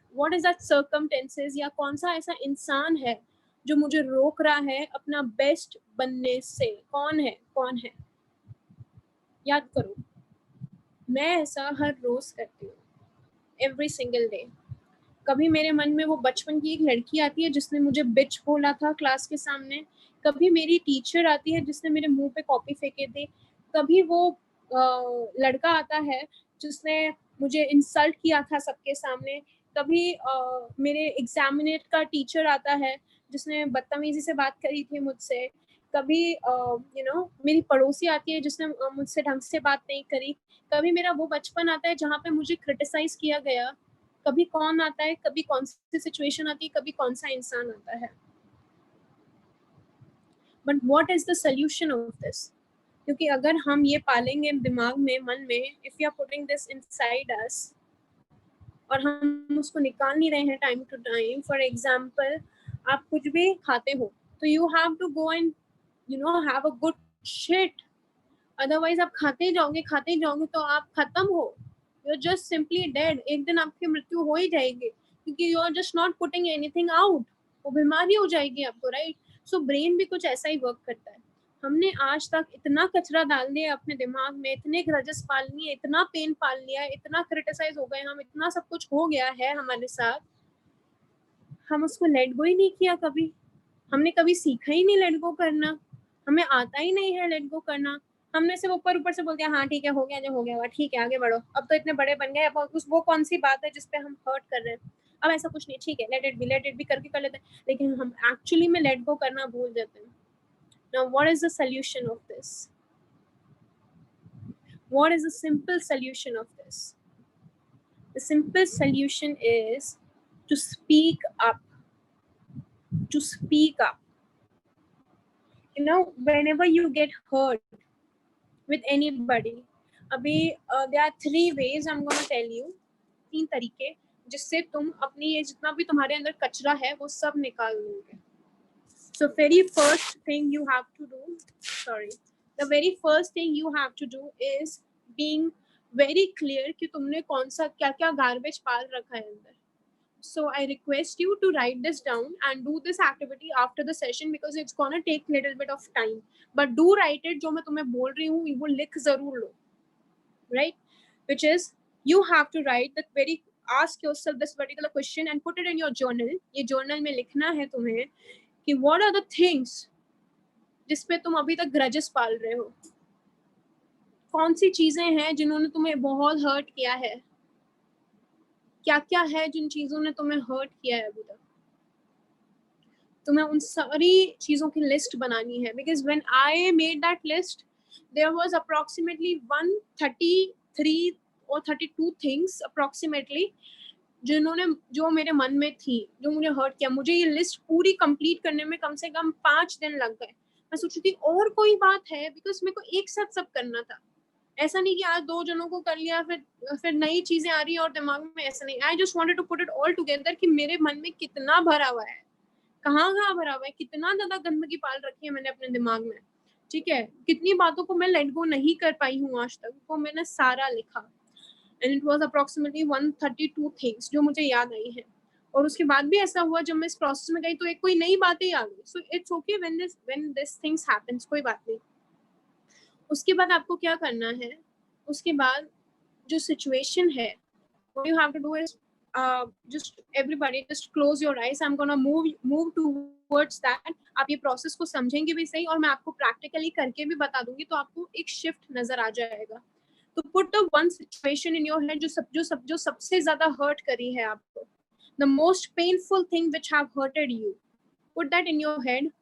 circumstances या कौन सा ऐसा इंसान है जो मुझे रोक रहा है अपना बेस्ट बनने से? कौन है? याद करो. मैं ऐसा हर रोज करती हूँ, every single day. कभी मेरे मन में वो बचपन की एक लड़की आती है जिसने मुझे बिच बोला था क्लास के सामने, कभी मेरी टीचर आती है जिसने मेरे मुंह पे कॉपी फेंके थे, कभी वो लड़का आता है जिसने मुझे इंसल्ट किया था सबके सामने, कभी मेरे एग्जामिनेट का टीचर आता है जिसने बदतमीजी से बात करी थी मुझसे, कभी मेरी पड़ोसी आती है जिसने मुझसे ढंग से बात नहीं करी, कभी मेरा वो बचपन आता है जहाँ पे मुझे क्रिटिसाइज किया गया, कभी कौन आता है, कभी कौन सी सिचुएशन आती है, कभी कौन सा इंसान आता है। But what is the solution of this? क्योंकि अगर हम ये पालेंगे दिमाग में, मन में, if you are putting this inside us और हम उसको निकाल नहीं रहे हैं time to time, for example आप कुछ भी खाते हो तो you have to go and have a good shit, otherwise आप खाते जाओगे तो आप खत्म हो, you are just simply dead, एक दिन आपकी मृत्यु हो ही जाएगी क्योंकि you are just not putting anything out, वो बीमारी हो जाएगी आपको, राइट? सो ब्रेन भी कुछ ऐसा ही वर्क करता है। हमने आज तक इतना कचरा डाल दिया अपने दिमाग में, इतने ग्रजेस पाल लिए, इतना पेन पाल लिया, इतना क्रिटिसाइज हो गए हम, इतना सब कुछ हो गया है हमारे साथ, हम उसको लेट गो ही नहीं किया कभी, हमने कभी सीखा ही नहीं लेट गो करना, हमें आता ही नहीं है लेट गो करना, हमने सिर्फ ऊपर ऊपर से बोल दिया हाँ ठीक है, हो गया जो हो गया, ठीक है आगे बढ़ो, अब तो इतने बड़े बन गए, अब वो कौन सी बात है जिसपे हम हर्ट कर रहे हैं, अब ऐसा कुछ नहीं, ठीक है लेट इट बी करके कर लेते हैं, लेकिन हम एक्चुअली में लेट गो करना भूल जाते हैं। Now what is the solution of this? What is the simple solution of this? The simple solution is to speak up. To speak up. Whenever you get hurt with anybody, अभी there are 3 ways I'm going to tell you. 3 तरीके जिससे तुम अपनी ये जितना भी तुम्हारे अंदर कचरा है वो सब निकाल लोगे. So very first thing you have to do, the very first thing you have to do is being very clear कि तुमने कौन सा क्या क्या garbage पाल रखा है अंदर. So I request you to write this down and do this activity after the session because it's gonna take little bit of time. But do write it. जो मैं तुम्हें बोल रही हूँ वो लिख जरूर लो, right? Which is you have to write that ask yourself this particular question and put it in your journal. ये journal में लिखना है तुम्हें कि what are the things जिसपे तुम अभी तक ग्रजेस पाल रहे हो, कौन सी चीजें हैं जिन्होंने तुम्हें बहुत हर्ट किया है, क्या क्या है जिन चीजों ने तुम्हें हर्ट किया है अभी तक, तुम्हें उन सारी चीजों की लिस्ट बनानी है. Because when I made that list there was approximately 133 और 32 थिंग्स अप्रोक्सीमेटली जो मेरे मन में थी, जो मुझे हर्ट किया. मुझे ये लिस्ट पूरी कंप्लीट करने में कम से कम 5 दिन लग गए. मैं सोची थी और कोई बात है, बिकॉज मेरे को एक साथ सब करना था. ऐसा नहीं कि आज 2 जनों को कर लिया फिर नई चीजें आ रही है और दिमाग में, ऐसा नहीं. I just wanted to put it all together कि मेरे मन में कितना भरा हुआ है, कहाँ भरा हुआ है, कितना ज्यादा गंदगी पाल रखी है मैंने अपने दिमाग में. ठीक है, कितनी बातों को मैं लेट गो नहीं कर पाई हूँ आज तक, वो मैंने सारा लिखा. And it was approximately 132 things जो मुझे याद आई है. और उसके बाद भी ऐसा हुआ जब मैं इस प्रोसेस में गई तो एक कोई नई बातें आ गई. So it's okay when this things happens, कोई बात नहीं. उसके बाद आपको क्या करना है, उसके बाद जो सिचुएशन है, what you have to do is just everybody just close your eyes. I'm gonna move towards that. आप ये प्रोसेस को समझेंगे भी सही और मैं आपको प्रैक्टिकली करके भी बता दूंगी तो आपको एक शिफ्ट नजर आ जाएगा. तो put the one situation in your head जो सबसे ज्यादा हर्ट करी है आपको, the most painful thing which have hurted you, put that in your head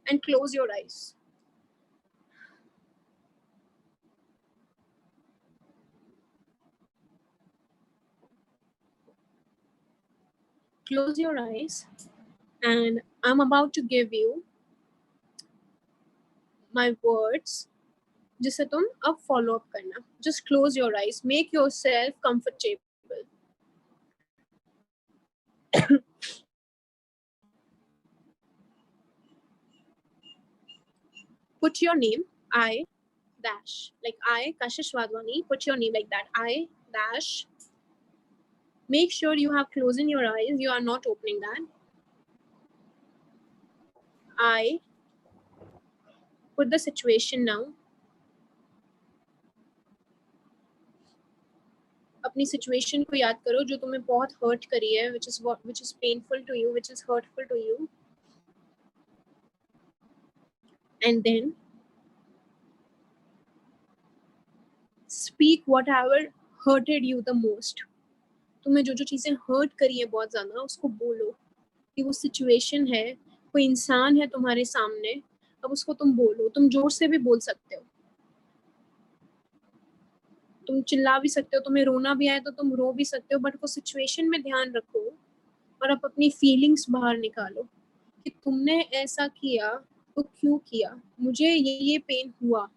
and close your eyes. Close your eyes and I'm about to give you my words जिसे तुम अब follow up करना. Just close your eyes, make yourself comfortable. Put your name, I dash, like I, Kashish Wadhwani, put your name like that, I dash. Make sure you have closing your eyes, you are not opening that. I put the situation now. A अपनी situation को याद करो जो तुम्हें बहुत hurt करी है, which is painful to you, which is hurtful to you, and then speak whatever hurted you the most. तुम्हें जो जो चीजें हर्ट करी है बहुत ज्यादा, उसको बोलो कि वो सिचुएशन है, कोई इंसान है तुम्हारे सामने, अब उसको तुम बोलो। तुम जोर से भी बोल सकते हो, तुम चिल्ला भी सकते हो, तुम्हें रोना भी आए तो तुम रो भी सकते हो, बट वो सिचुएशन में ध्यान रखो और आप अपनी फीलिंग्स बाहर निकालो कि तुमने ऐसा किया तो क्यों किया, मुझे ये पेन हुआ,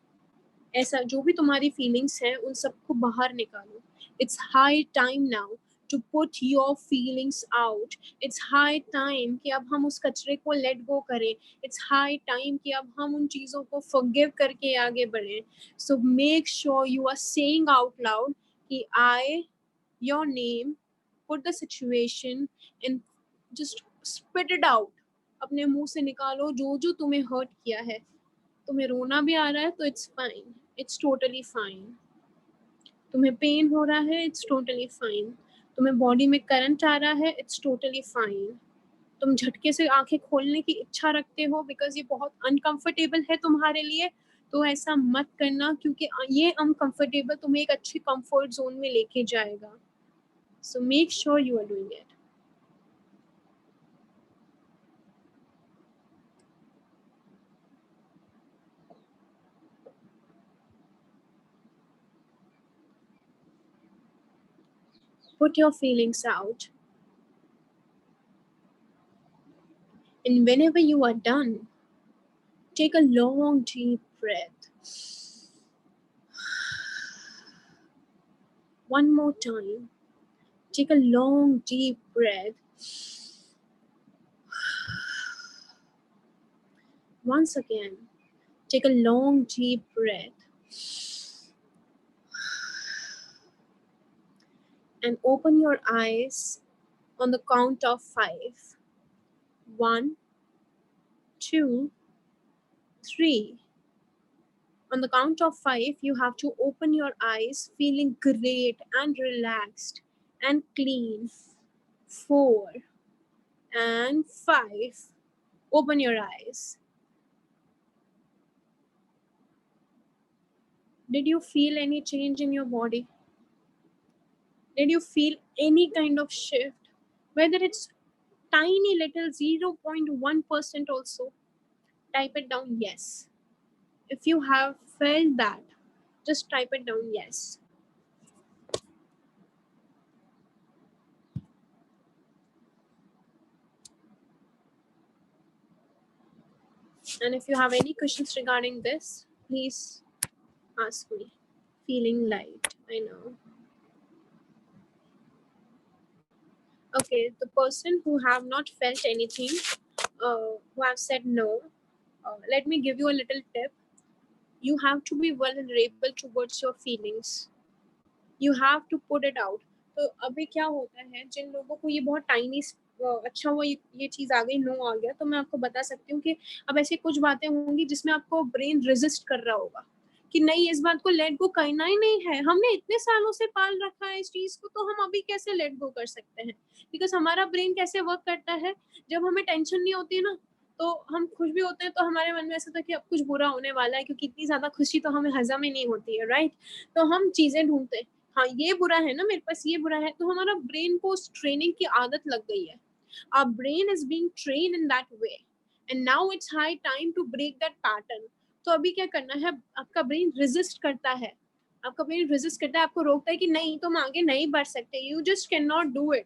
ऐसा जो भी तुम्हारी फीलिंग्स हैं उन सबको बाहर निकालो। It's high time now to put your feelings out. It's high time कि अब हम उस कचरे को लेट गो करें। इट्स हाई टाइम कि अब हम उन चीज़ों को फॉरगिव करके आगे बढ़ें। So make sure you are saying out loud कि I, your name, put the situation and just spit it out. अपने मुंह से निकालो जो जो तुम्हें हर्ट किया है। तुम्हें रोना भी आ रहा है तो it's fine, it's totally fine. तुम्हें पेन हो रहा है, इट्स टोटली फाइन। तुम्हें बॉडी में करंट आ रहा है, इट्स टोटली फाइन। तुम झटके से आंखें खोलने की इच्छा रखते हो बिकॉज ये बहुत अनकंफर्टेबल है तुम्हारे लिए, तो ऐसा मत करना, क्योंकि ये अनकंफर्टेबल तुम्हें एक अच्छी कंफर्ट जोन में लेके जाएगा। So make sure you are doing it. Put your feelings out. And whenever you are done, take a long, deep breath. One more time. Take a long, deep breath. Once again, take a long, deep breath. And open your eyes on the count of 5. 1, 2, 3. On the count of 5, you have to open your eyes feeling great and relaxed and clean. 4 and 5. Open your eyes. Did you feel any change in your body? Did you feel any kind of shift? Whether it's tiny little 0.1% also, type it down yes. If you have felt that, just type it down yes. And if you have any questions regarding this, please ask me. Feeling light, I know. Okay, the person who have not felt anything, who have said no, let me give you a little tip. You have to be vulnerable towards your feelings. You have to put it out. तो अभी क्या होता है, जिन लोगों को ये बहुत tiny, अच्छा हुआ ये चीज़ आ गई, नो आ गया, तो मैं आपको बता सकती हूँ कि अब ऐसी कुछ बातें होंगी जिसमें आपको ब्रेन रेजिस्ट कर रहा होगा कि नहीं, इस बात को लेट गो करना ही नहीं है, हमने इतने सालों से पाल रखा है इस चीज़ को, तो हम अभी कैसे लेट गो कर सकते हैं। बिकॉज हमारा ब्रेन कैसे वर्क करता है, जब हमें टेंशन नहीं होती ना, तो हम खुश भी होते हैं, तो हमारे मन में ऐसा था कि अब कुछ बुरा होने वाला है, क्योंकि इतनी ज़्यादा खुशी तो हमें हजम ही नहीं होती है, राइट। तो हम चीज़ें ढूंढते हैं, हाँ ये बुरा है ना मेरे पास, ये बुरा है, तो हमारा ब्रेन को उस ट्रेनिंग की आदत लग गई है। Our brain is being trained in that way, and now it's high time to break that pattern. तो अभी क्या करना है, आपका ब्रेन रेजिस्ट करता है, आपका ब्रेन रेजिस्ट करता है, आपको रोकता है कि नहीं, तुम आगे नहीं बढ़ सकते, you just can not do it,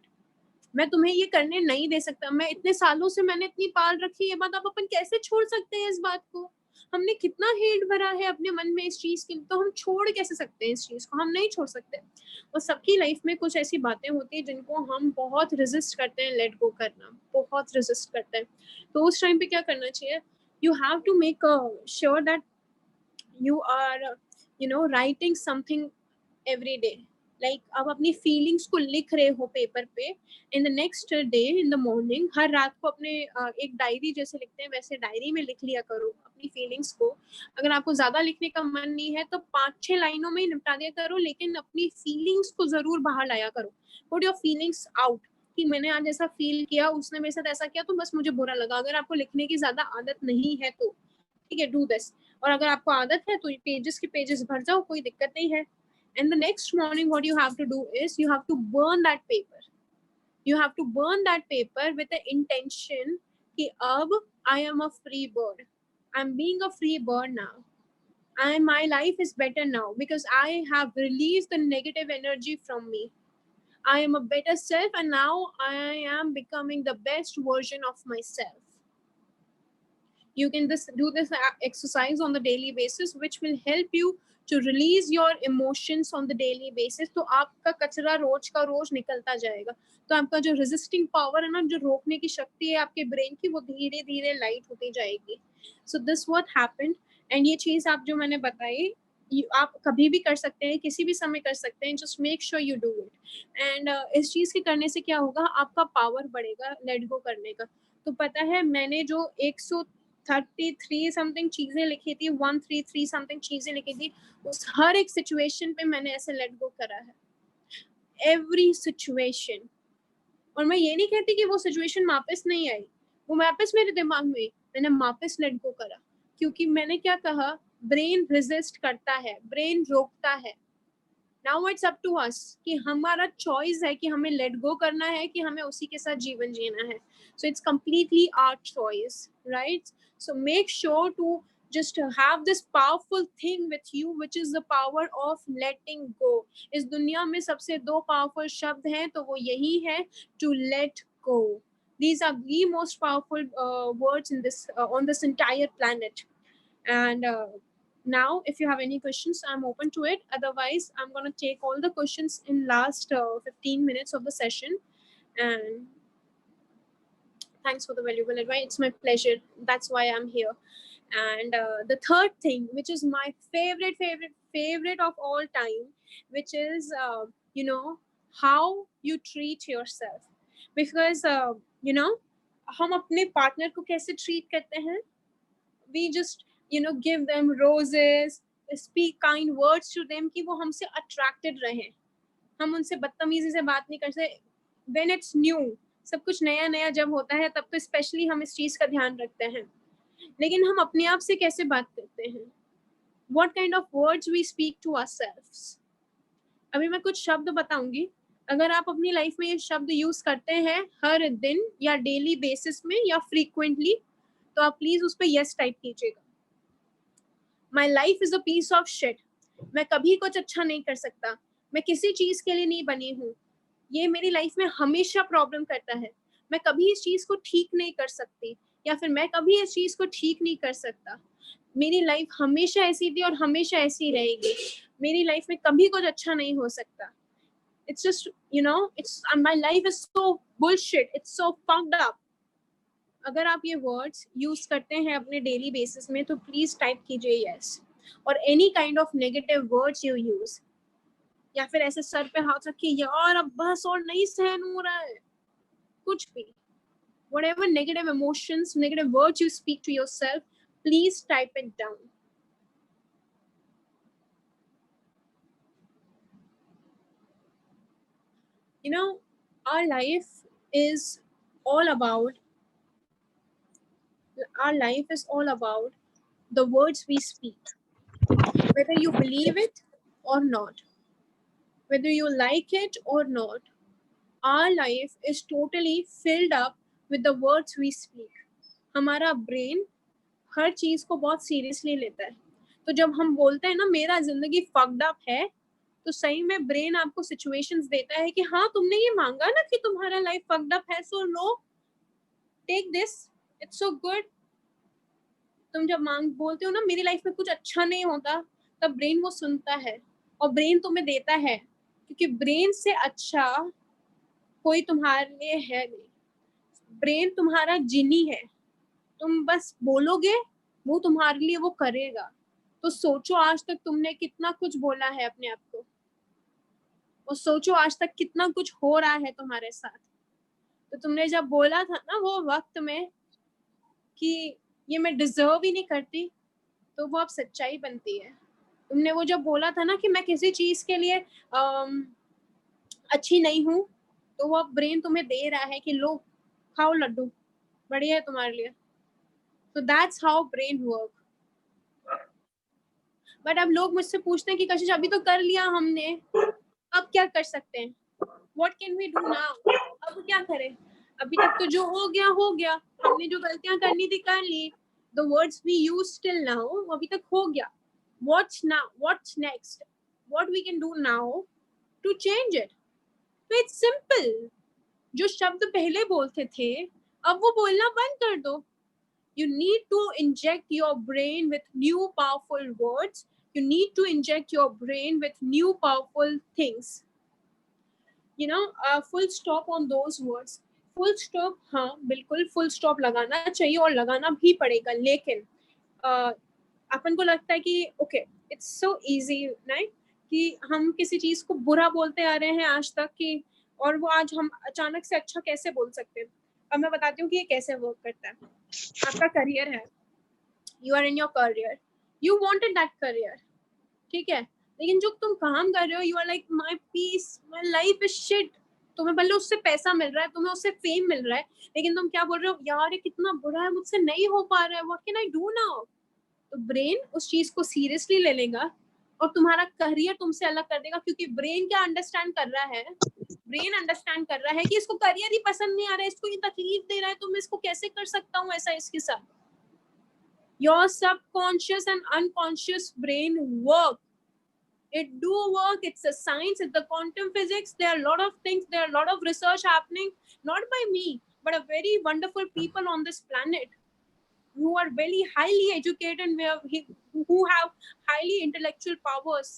मैं तुम्हें ये करने नहीं दे सकता, मैं इतने सालों से मैंने इतनी पाल रखी है बात, आप अपन कैसे छोड़ सकते हैं इस बात को, हमने कितना हेट भरा है अपने मन में इस चीज की, तो हम छोड़ कैसे सकते हैं इस चीज को, हम नहीं छोड़ सकते। और सबकी लाइफ में कुछ ऐसी बातें होती है जिनको हम बहुत रेजिस्ट करते हैं लेट गो करना, बहुत रेजिस्ट करते हैं। तो उस टाइम पे क्या करना चाहिए, you have to make sure that you are, writing something every day, like आप अपनी फीलिंग्स को लिख रहे हो पेपर पे, in the next day in the morning, हर रात को अपने एक डायरी जैसे लिखते हैं वैसे डायरी में लिख लिया करो अपनी फीलिंग्स को। अगर आपको ज्यादा लिखने का मन नहीं है तो 5-6 लाइनों में ही निपटा दिया करो, लेकिन अपनी फीलिंग्स को जरूर बाहर लाया करो। पुट योर फीलिंग्स आउट कि मैंने आज ऐसा फील किया, उसने मेरे साथ ऐसा किया तो बस मुझे बुरा लगा। अगर आपको लिखने की ज्यादा आदत नहीं है तो ठीक है, डू दिस। और अगर आपको आदत है तो पेजेस के पेजेस भर जाओ, कोई दिक्कत नहीं है। And the next morning what you have to do is you have to burn that paper. You have to burn that paper with the intention कि अब I am a free bird. I'm being a free bird now. And my life is better now because I have released the negative energy from me. I am a better self and now I am becoming the best version of myself. You can do this exercise on the daily basis, which will help you to release your emotions on the daily basis. तो आपका कचरा रोज का रोज निकलता जाएगा, तो आपका जो resisting power है ना, जो रोकने की शक्ति है आपके ब्रेन की, वो धीरे धीरे लाइट होती जाएगी. So this what happened. And ये चीज आप जो मैंने बताई आप कभी भी कर सकते हैं, किसी भी समय कर सकते हैं. Just make sure you do it. And इस चीज के करने से क्या होगा, आपका पावर बढ़ेगा लेट गो करने का. तो पता है मैंने जो 133 समथिंग चीजें लिखी थी, 133 समथिंग चीजें लिखी थी, उस हर एक सिचुएशन पे मैंने ऐसे लेट गो करा है, एवरी सिचुएशन. और मैं ये नहीं कहती कि वो सिचुएशन वापस नहीं आई, वो वापस मेरे दिमाग में, मैंने वापस लेट गो करा. क्योंकि मैंने क्या कहा, ब्रेन रेजिस्ट करता है, ब्रेन रोकता है. Now it's up to us कि हमारा चॉइस है कि हमें लेट गो करना है कि हमें उसी के साथ जीवन जीना है. So it's completely our choice, right? So make sure to just have this powerful thing with you, which is the power of letting go. इस दुनिया में सबसे 2 powerful शब्द हैं, तो वो यही है, to let go. These are the most powerful words in this on this entire planet. And now if you have any questions, I'm open to it. Otherwise I'm going to take all the questions in last 15 minutes of the session. And thanks for the valuable advice. It's my pleasure. That's why I'm here. And the third thing, which is my favorite of all time, which is how you treat yourself. Because हम अपने partner को कैसे treat करते हैं, we just give them roses, speak kind words to them कि वो हमसे attracted रहें. हम उनसे बदतमीजी से बात नहीं कर सकते. when it's new, सब कुछ नया नया जब होता है तब तो स्पेशली हम इस चीज का ध्यान रखते हैं. लेकिन हम अपने आप से कैसे बात करते हैं, what kind of words we speak to ourselves. अभी मैं कुछ शब्द बताऊंगी, अगर आप अपनी लाइफ में ये शब्द यूज करते हैं हर दिन या डेली बेसिस में या फ्रीक्वेंटली, तो आप प्लीज उस पर यस टाइप कीजिएगा. My life is a piece of shit. मैं कभी कुछ अच्छा नहीं कर सकता, मैं किसी चीज के लिए नहीं बनी हूँ, ये मेरी लाइफ में हमेशा प्रॉब्लम करता है, मैं कभी इस चीज को ठीक नहीं कर सकती, या फिर मैं कभी इस चीज को ठीक नहीं कर सकता, मेरी लाइफ हमेशा ऐसी थी और हमेशा ऐसी रहेगी, मेरी लाइफ में कभी कुछ अच्छा नहीं हो सकता. It's just it's my life is so bullshit, it's so fucked up. अगर आप ये वर्ड्स यूज करते हैं अपने डेली बेसिस में तो प्लीज टाइप कीजिए यस. और any kind of negative words you use, या फिर ऐसे सर पे हाथ रखिए, यार अब बस और नहीं सहन हो रहा है, कुछ भी, whatever negative emotions, negative words you speak to yourself, please type it down. Our life is all about the words we speak, whether you believe it or not, whether you like it or not. Our life is totally filled up with the words we speak. हमारा brain हर चीज को बहुत seriously लेता है, तो जब हम बोलते हैं ना मेरा जिंदगी फक्ड अप है, तो सही में ब्रेन आपको सिचुएशंस देता है कि हाँ तुमने ये मांगा ना कि तुम्हारा लाइफ फक्ड अप है, सो लो take this, it's so good. तुम जब बोलते हो ना मेरी लाइफ में कुछ अच्छा नहीं होता, तब ब्रेन वो सुनता है और ब्रेन तुम्हें देता है, क्योंकि ब्रेन से अच्छा कोई तुम्हारे लिए है नहीं. ब्रेन तुम्हारा जिनी है, तुम बस बोलोगे वो तुम्हारे लिए वो करेगा. तो सोचो आज तक तुमने कितना कुछ बोला है अपने आप को, और सोचो आज तक कितना कुछ हो रहा है तुम्हारे साथ। तो तुमने जब बोला था ना वो वक्त में कि ये मैं डिजर्व ही नहीं करती, तो वो अब सच्चाई बनती है। तुमने वो जब बोला था ना कि मैं किसी चीज के लिए अच्छी नहीं हूँ, तो वो अब ब्रेन तुम्हें दे रहा है कि लो खाओ लड्डू, बढ़िया है तुम्हारे लिए। तो that's how brain work. But अब लोग मुझसे पूछते हैं कि कशिश अभी तो कर लिया हमने, अब क्या कर सकते हैं, what can we do now, अब क्या करें, अभी तक तो जो हो गया, हमने जो गलतियां करनी थी कर ली, the words we use till now अभी तक हो गया, what's next, what we can do now to change it. तो इट्स सिंपल, जो शब्द पहले बोलते थे अब वो बोलना बंद कर दो। You need to inject your brain with new powerful words. You need to inject your brain with new powerful things. You know, full stop on those words. Full stop, हाँ बिल्कुल full stop लगाना चाहिए और लगाना भी पड़ेगा, लेकिन अपन को लगता है कि okay, it's so easy, right? कि हम किसी चीज को बुरा बोलते आ रहे हैं आज तक कि, और वो आज हम अचानक से अच्छा कैसे बोल सकते हैं। अब मैं बताती हूँ कि ये कैसे वर्क करता है। आपका करियर है, you are in your career, you wanted that career, ठीक है, लेकिन जो तुम काम कर रहे हो, you are like my piece, my life is shit. तुम्हें भले उससे पैसा मिल रहा है, तुम्हें उससे फेम मिल रहा है, लेकिन तुम क्या बोल रहे हो, यार ये कितना बुरा है, मुझसे नहीं हो पा रहा है, what can I do now. तो ब्रेन उस चीज को सीरियसली ले लेगा और तुम्हारा करियर तुमसे अलग कर देगा, क्योंकि ब्रेन क्या अंडरस्टैंड कर रहा है, ब्रेन अंडरस्टैंड कर रहा है कि इसको करियर ही पसंद नहीं आ रहा है, इसको ये तकलीफ दे रहा है, तो मैं इसको कैसे कर सकता हूँ ऐसा इसके साथ। Your subconscious and unconscious brain work. It do work. It's a science. It's the quantum physics. There are a lot of things. There are a lot of research happening, not by me, but a very wonderful people on this planet who are very highly educated and who have highly intellectual powers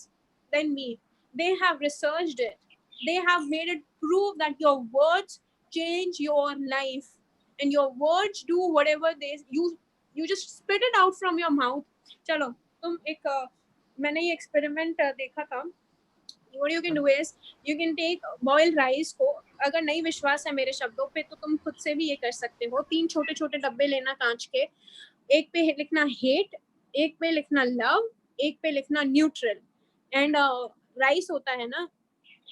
than me. They have researched it. They have made it prove that your words change your life, and your words do whatever you just spit it out from your mouth. चलो तुम एक मैंने ये experiment देखा था। What you can do is you can take boiled rice को, अगर नहीं विश्वास है मेरे शब्दों पे तो तुम खुद से भी ये कर सकते हो। 3 छोटे छोटे डब्बे लेना कांच के, एक पे लिखना हेट, एक पे लिखना लव, एक पे लिखना न्यूट्रल, एंड राइस होता है ना,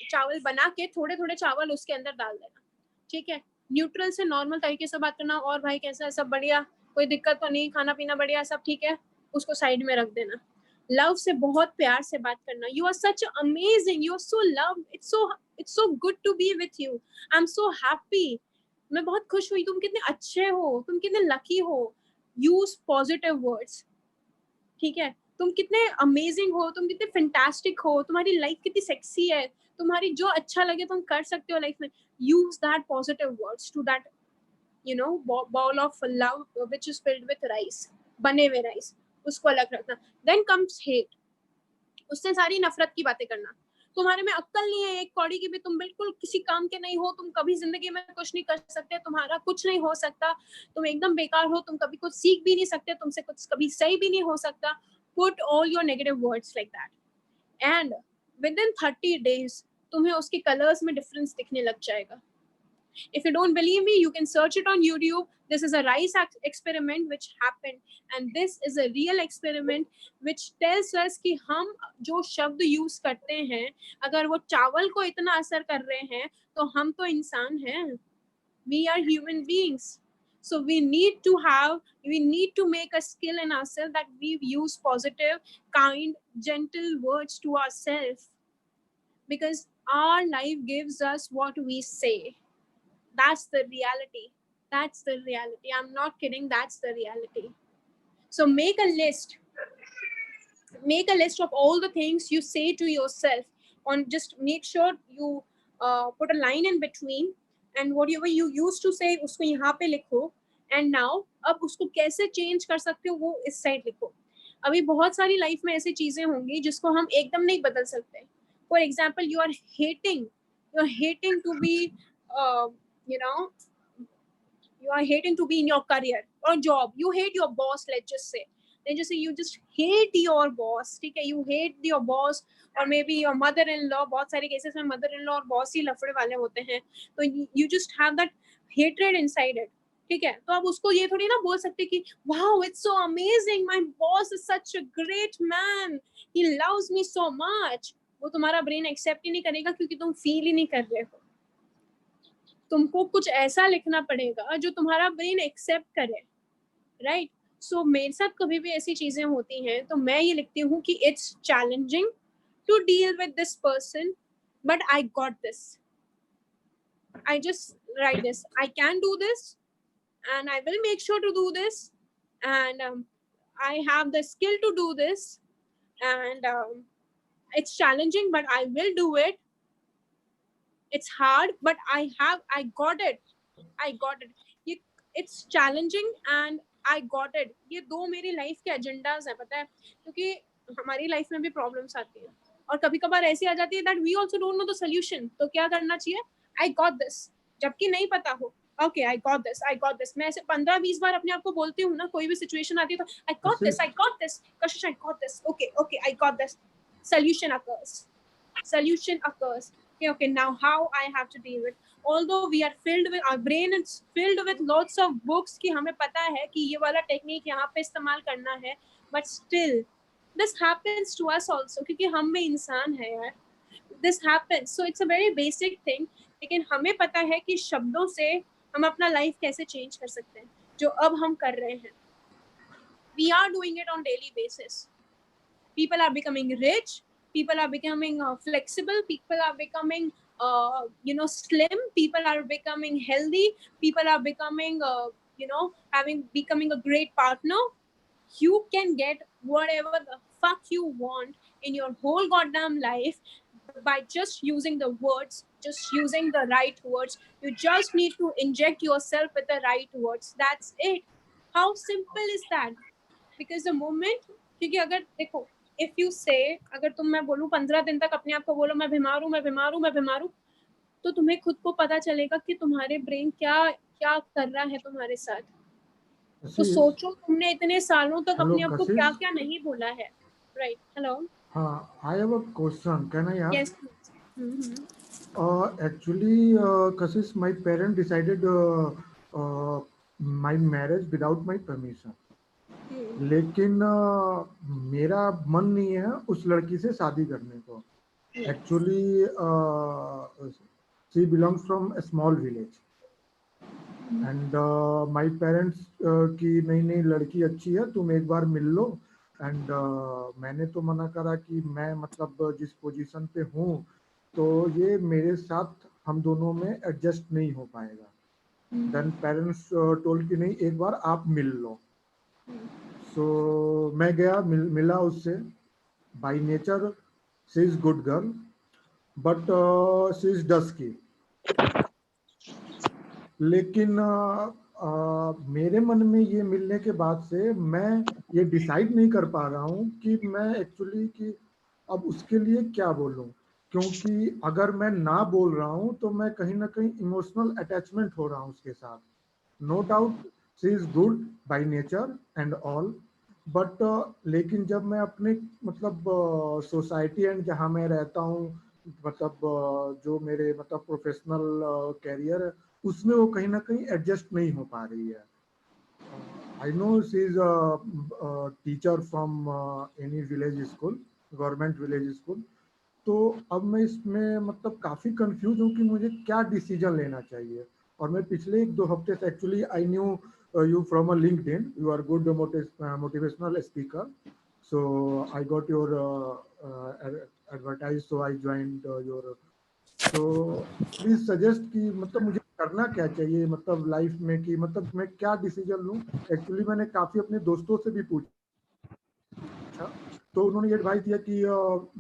चावल बना के थोड़े थोड़े चावल उसके अंदर डाल देना, ठीक है। न्यूट्रल से नॉर्मल तरीके से बात करना, और भाई कैसा है, सब बढ़िया, कोई दिक्कत तो नहीं, खाना पीना बढ़िया, सब ठीक है, उसको साइड में रख देना। लव से बहुत प्यार से बात करना, you are such amazing, you are so love, it's so good to be with you, I am so happy, मैं बहुत खुश हुई, तुम कितने अच्छे हो, तुम कितने लकी हो। यूज पॉजिटिव वर्ड्स, ठीक है, तुम कितने अमेजिंग हो, तुम कितने फैंटास्टिक हो, तुम्हारी लाइफ कितनी सेक्सी है, तुम्हारी जो अच्छा लगे तुम कर सकते हो लाइफ में। Use that positive words to that bowl of love which is filled with rice, बने हुए राइस, उसको अलग रखना। देन कम्स हेट, उससे सारी नफरत की बातें करना, तुम्हारे में अक्ल नहीं है एक कौड़ी की भी, तुम बिल्कुल किसी काम के नहीं हो, तुम कभी जिंदगी में कुछ नहीं कर सकते, तुम्हारा कुछ नहीं हो सकता, तुम एकदम बेकार हो, तुम कभी कुछ सीख भी नहीं सकते, तुमसे कुछ कभी सही भी नहीं हो सकता। Put all your negative words like that, and within 30 days तुम्हें उसके कलर्स में डिफरेंस दिखने लग जाएगा। If you don't believe me, you can search it on YouTube. This is a rice experiment which happened, and this is a real experiment which tells us कि हम जो शब्द यूज करते हैं, अगर वो चावल को इतना असर कर रहे हैं, तो हम तो इंसान हैं, we are human beings. So we need to make a skill in ourselves that we use positive, kind, gentle words to ourselves, because our life gives us what we say. That's the reality. That's the reality. I'm not kidding. That's the reality. So make a list. Make a list of all the things you say to yourself. On just make sure you put a line in between, and whatever you used to say उसको यहाँ पे लिखो, and now अब उसको कैसे change कर सकते हो वो इस साइड लिखो। अभी बहुत सारी लाइफ में ऐसी चीजें होंगी जिसको हम एकदम नहीं बदल सकते। For example, you are hating to be you are hating to be in your career or job. You hate your boss, let's just say. then just say you just hate your boss, ठीक है, you hate your boss or maybe your mother-in-law, बहुत सारे cases में mother-in-law और boss ही लफड़े वाले होते हैं, तो you just have that hatred inside it, ठीक है, तो आप उसको ये थोड़ी ना बोल सकते कि wow it's so amazing, my boss is such a great man, he loves me so much, वो तुम्हारा ब्रेन एक्सेप्ट ही नहीं करेगा क्योंकि तुम फील ही नहीं कर रहे हो। तुमको कुछ ऐसा लिखना पड़ेगा जो तुम्हारा ब्रेन एक्सेप्ट करे, राइट? सो मेरे साथ कभी भी ऐसी चीजें होती हैं तो मैं ये लिखती हूँ कि it's challenging to deal with this person but I got this, I just write this, I can do this and I will make sure to do this and I have the skill to do this and it's challenging but I will do it, it's hard but I got it, ये it's challenging and I got it, ये दो मेरी life के agendas हैं, पता है, क्योंकि हमारी लाइफ में भी प्रॉब्लम्स आती है और कभी कभार ऐसी आ जाती है that we also don't know the solution, तो क्या करना चाहिए, आई गॉट दिस, जबकि नहीं पता हो, ओके आई गॉट दिस, मैं ऐसे 15-20 बार अपने आप को बोलती हूँ ना, कोई भी सिचुएशन आती है तो आई got this, Kashish I got this, okay I got this, solution occurs, okay now how I have to deal with, although we are filled with, our brain is filled with lots of books कि हमें पता है कि ये वाला technique यहाँ पे इस्तेमाल करना है, but still this happens to us also क्योंकि हम भी इंसान है यार, this happens, so it's a very basic thing, लेकिन हमें पता है कि शब्दों से हम अपना लाइफ कैसे चेंज कर सकते हैं, जो अब हम कर रहे हैं, we are doing it on daily basis, people are becoming rich, people are becoming flexible, people are becoming slim, people are becoming healthy, people are becoming becoming a great partner, you can get whatever the fuck you want in your whole goddamn life by just using the words, just using the right words, you just need to inject yourself with the right words, that's it, how simple is that, because the moment, क्योंकि अगर देखो if you say, अगर तुम, मैं बोलूं 15 दिन तक अपने आप को बोलो मैं बीमार हूं, तो तुम्हें खुद को पता चलेगा कि तुम्हारे ब्रेन क्या क्या कर रहा है तुम्हारे साथ, तो सोचो तुमने इतने सालों तक अपने आप को क्या क्या नहीं बोला है, राइट? हेलो, हाँ, I have a question. Can I ask? Yes, Actually, Kashish, my parents decided my marriage without my permission. लेकिन मेरा मन नहीं है उस लड़की से शादी करने को. Actually, she belongs from a small village. And my parents की नई लड़की अच्छी है, तुम एक बार मिल लो. एंड मैंने तो मना करा कि मैं मतलब जिस पोजीशन पे हूँ तो ये मेरे साथ हम दोनों में एडजस्ट नहीं हो पाएगा. देन पेरेंट्स टोल्ड कि नहीं, एक बार आप मिल लो. सो मैं गया, मिला उससे. By nature she is good girl but she is dusky. लेकिन मेरे मन में ये मिलने के बाद से मैं ये डिसाइड नहीं कर पा रहा हूँ कि मैं एक्चुअली कि अब उसके लिए क्या बोलूँ, क्योंकि अगर मैं ना बोल रहा हूँ तो मैं कहीं ना कहीं इमोशनल अटैचमेंट हो रहा हूँ उसके साथ. No doubt she is good by nature and all, but लेकिन जब मैं अपने मतलब सोसाइटी एंड जहाँ मैं रहता हूँ, मतलब जो मेरे मतलब प्रोफेशनल कैरियर है, उसमें वो कहीं ना कहीं एडजस्ट नहीं हो पा रही है. I know she is teacher from any village school, government village school. तो अब मैं इसमें मतलब काफ़ी कंफ्यूज हूँ कि मुझे क्या डिसीजन लेना चाहिए. और मैं पिछले 1-2 हफ्ते से actually I knew you from a LinkedIn, you are good motivational speaker, so I got your advertise, so I joined your. So please suggest कि मतलब मुझे करना क्या चाहिए मतलब लाइफ में, कि मतलब मैं क्या डिसीजन लूँ. एक्चुअली मैंने काफ़ी अपने दोस्तों से भी पूछा, तो उन्होंने ये एडवाइस दिया कि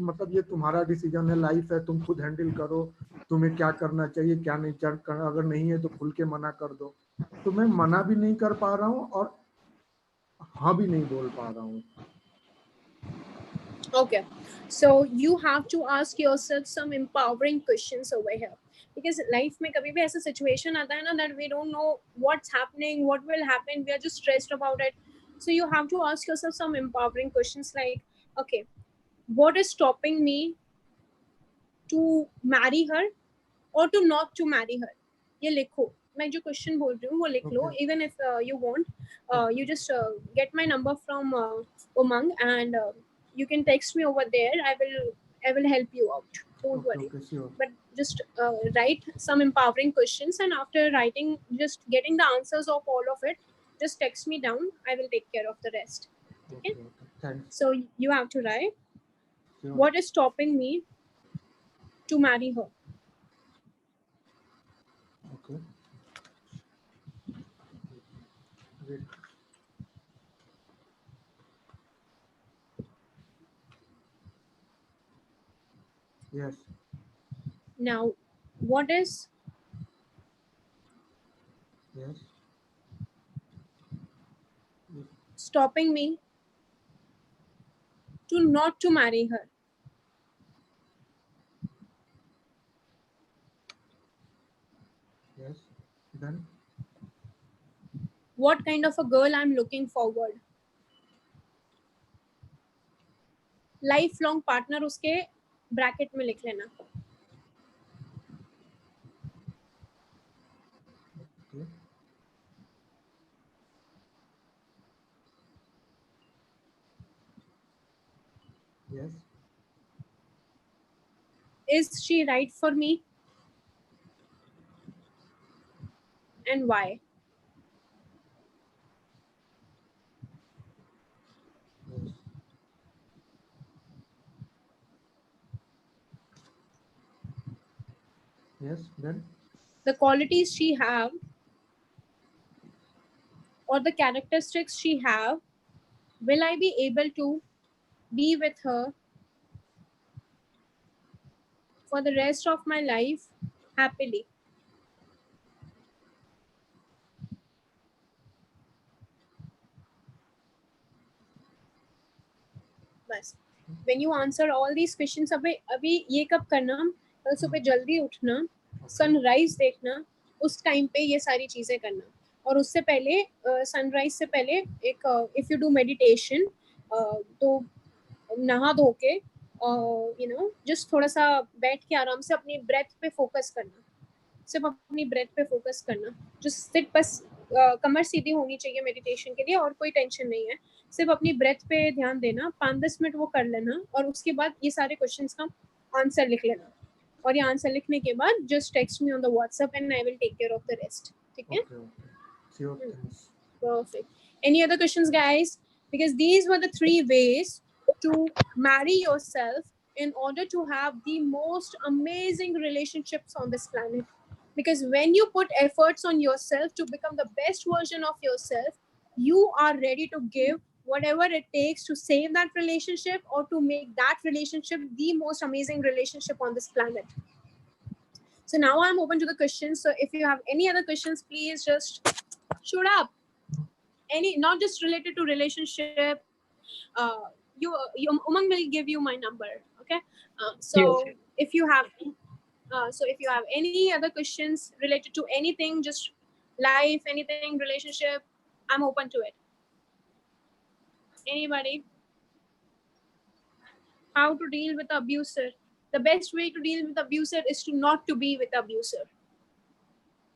मतलब ये तुम्हारा डिसीजन है, लाइफ है, तुम खुद हैंडल करो, तुम्हें क्या करना चाहिए क्या नहीं करना, अगर नहीं है तो खुल के मना कर दो. तो मैं मना भी नहीं कर पा रहा हूँ और हाँ भी नहीं बोल पा रहा हूँ. Okay, so you have to ask yourself some empowering questions over here, because life में कभी भी ऐसा situation आता है ना that we don't know what's happening, what will happen, we are just stressed about it. So you have to ask yourself some empowering questions like, okay, what is stopping me to marry her or to not to marry her? ये लिखो, मैं जो question बोल रही हूँ वो लिख लो. Even if you want, you just get my number from Umang, and you can text me over there. I will help you out. Don't worry. Sure. But just write some empowering questions, and after writing, just getting the answers of all of it, just text me down. I will take care of the rest. Okay? Thanks. So you have to write, Sure. what is stopping me to marry her? Okay. Great. Yes. Now, what is Yes. stopping me to not to marry her? Yes. Then. What kind of a girl I'm looking forward? Lifelong partner उसके bracket में लिख लेना. Okay. Yes. Is she right for me? And why? Yes. Yes. Then. The qualities she have or the characteristics she have, will I be able to be with her for the rest of my life happily? बस. When you answer all these questions, अभी ये कब करना? कल सुबह जल्दी उठना, sunrise देखना, उस टाइम पे ये सारी चीजें करना. और उससे पहले सनराइज से पहले एक इफ यू डू मेडिटेशन, तो नहा धो के जस्ट थोड़ा सा बैठ के आराम से अपनी ब्रेथ पे फोकस करना. सिर्फ अपनी ब्रेथ पे फोकस करना. जस्ट सिट, बस कमर सीधी होनी चाहिए मेडिटेशन के लिए, और कोई टेंशन नहीं है. सिर्फ अपनी ब्रेथ पे ध्यान देना, 5-10 मिनट वो कर लेना, और उसके बाद ये सारे क्वेश्चंस का आंसर लिख लेना. और ये आंसर लिखने के बाद just text me on the WhatsApp and I will take care of the rest. ठीक है? Sure. Thanks. Perfect. Any other questions, guys? Because these were the 3 ways to marry yourself in order to have the most amazing relationships on this planet. Because when you put efforts on yourself to become the best version of yourself, you are ready to give whatever it takes to save that relationship or to make that relationship the most amazing relationship on this planet. So now I'm open to the questions. So if you have any other questions, please just shoot up. Any, not just related to relationship. Umang will give you my number. Okay. So Yes. if you have any other questions related to anything, just life, anything, relationship, I'm open to it. Anybody? How to deal with abuser? The best way to deal with abuser is to not to be with abuser.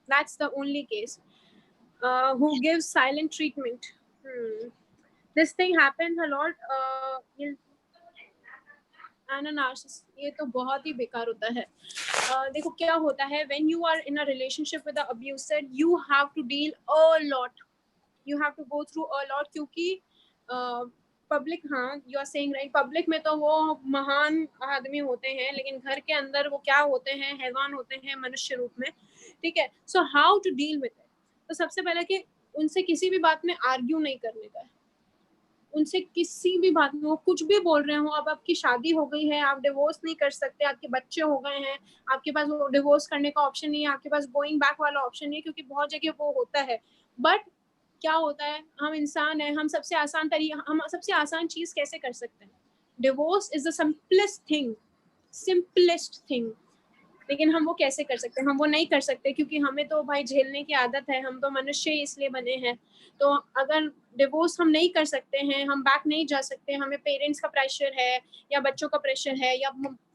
That's the only case. Who gives silent treatment? This thing happens a lot. ये तो बहुत ही बेकार होता है. देखो क्या होता है, when you are in a relationship with the abuser, you have to deal a lot. You have to go through a lot, क्योंकि पब्लिक, हाँ, you are saying right, public में तो वो महान आदमी होते हैं, लेकिन घर के अंदर वो क्या होते हैं, हैवान होते हैं मनुष्य रूप में. ठीक है? So how to deal with it? तो सबसे पहले कि उनसे किसी भी बात में आर्ग्यू नहीं करने का है. उनसे किसी भी बात में वो कुछ भी बोल रहे हो, अब आपकी शादी हो गई है, आप डिवोर्स नहीं कर सकते, आपके बच्चे हो गए हैं, आपके पास वो डिवोर्स करने का ऑप्शन नहीं है, आपके पास गोइंग बैक वाला ऑप्शन नहीं है, क्योंकि बहुत जगह वो होता है. बट क्या होता है, हम इंसान हैं, हम सबसे आसान चीज कैसे कर सकते हैं? Divorce is the simplest thing. लेकिन हम वो कैसे कर सकते हैं? हम वो नहीं कर सकते क्योंकि हमें तो भाई झेलने की आदत है, हम तो मनुष्य इसलिए बने हैं। तो अगर डिवोर्स हम नहीं कर सकते हैं, हम बैक नहीं जा सकते, हमें पेरेंट्स का प्रेशर है या बच्चों का प्रेशर है या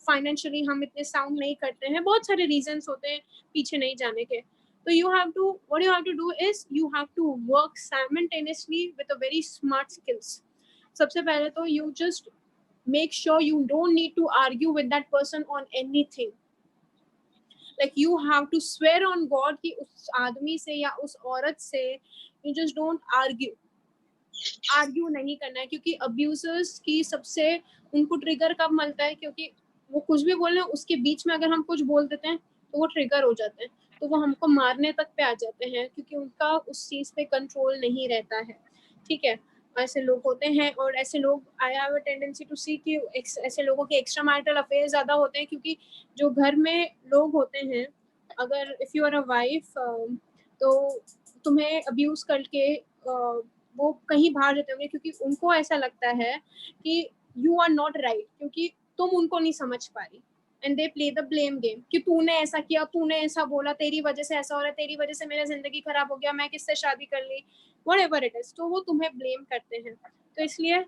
फाइनेंशियली हम इतने साउंड नहीं करते हैं, बहुत सारे रीजंस होते हैं पीछे नहीं जाने के। तो you have to, what you have to do is you have to work simultaneously with a very smart skills. सबसे पहले तो you just make sure you don't need to argue with that person on anything. Like you have to swear on God कि उस आदमी से या उस औरत से you just don't argue. Argue नहीं करना है, क्योंकि अब्यूजर्स की सबसे उनको ट्रिगर कब मिलता है, क्योंकि वो कुछ भी बोल रहे हैं उसके बीच में अगर हम कुछ बोल देते हैं तो वो ट्रिगर हो जाते हैं, तो वो हमको मारने तक पे आ जाते हैं, क्योंकि उनका उस चीज पे कंट्रोल नहीं रहता है। ठीक है, ऐसे लोग होते हैं। और ऐसे लोग, I have a tendency to see कि ऐसे लोगों के एक्स्ट्रा मैरिटल अफेयर ज्यादा होते हैं, क्योंकि जो घर में लोग होते हैं, अगर if you are a wife तो तुम्हें अब्यूज करके वो कहीं बाहर जाते होंगे, क्योंकि उनको ऐसा लगता है कि यू आर नॉट राइट, क्योंकि तुम उनको नहीं समझ पा रही, and they play the blame game कि तूने ऐसा किया, तूने ऐसा बोला, तेरी वजह से ऐसा हो रहा है, तेरी वजह से मेरा जिंदगी खराब हो गया, मैं किससे शादी कर ली, व्हाटएवर इट इज, तो वो तुम्हें ब्लेम करते हैं। तो इसलिए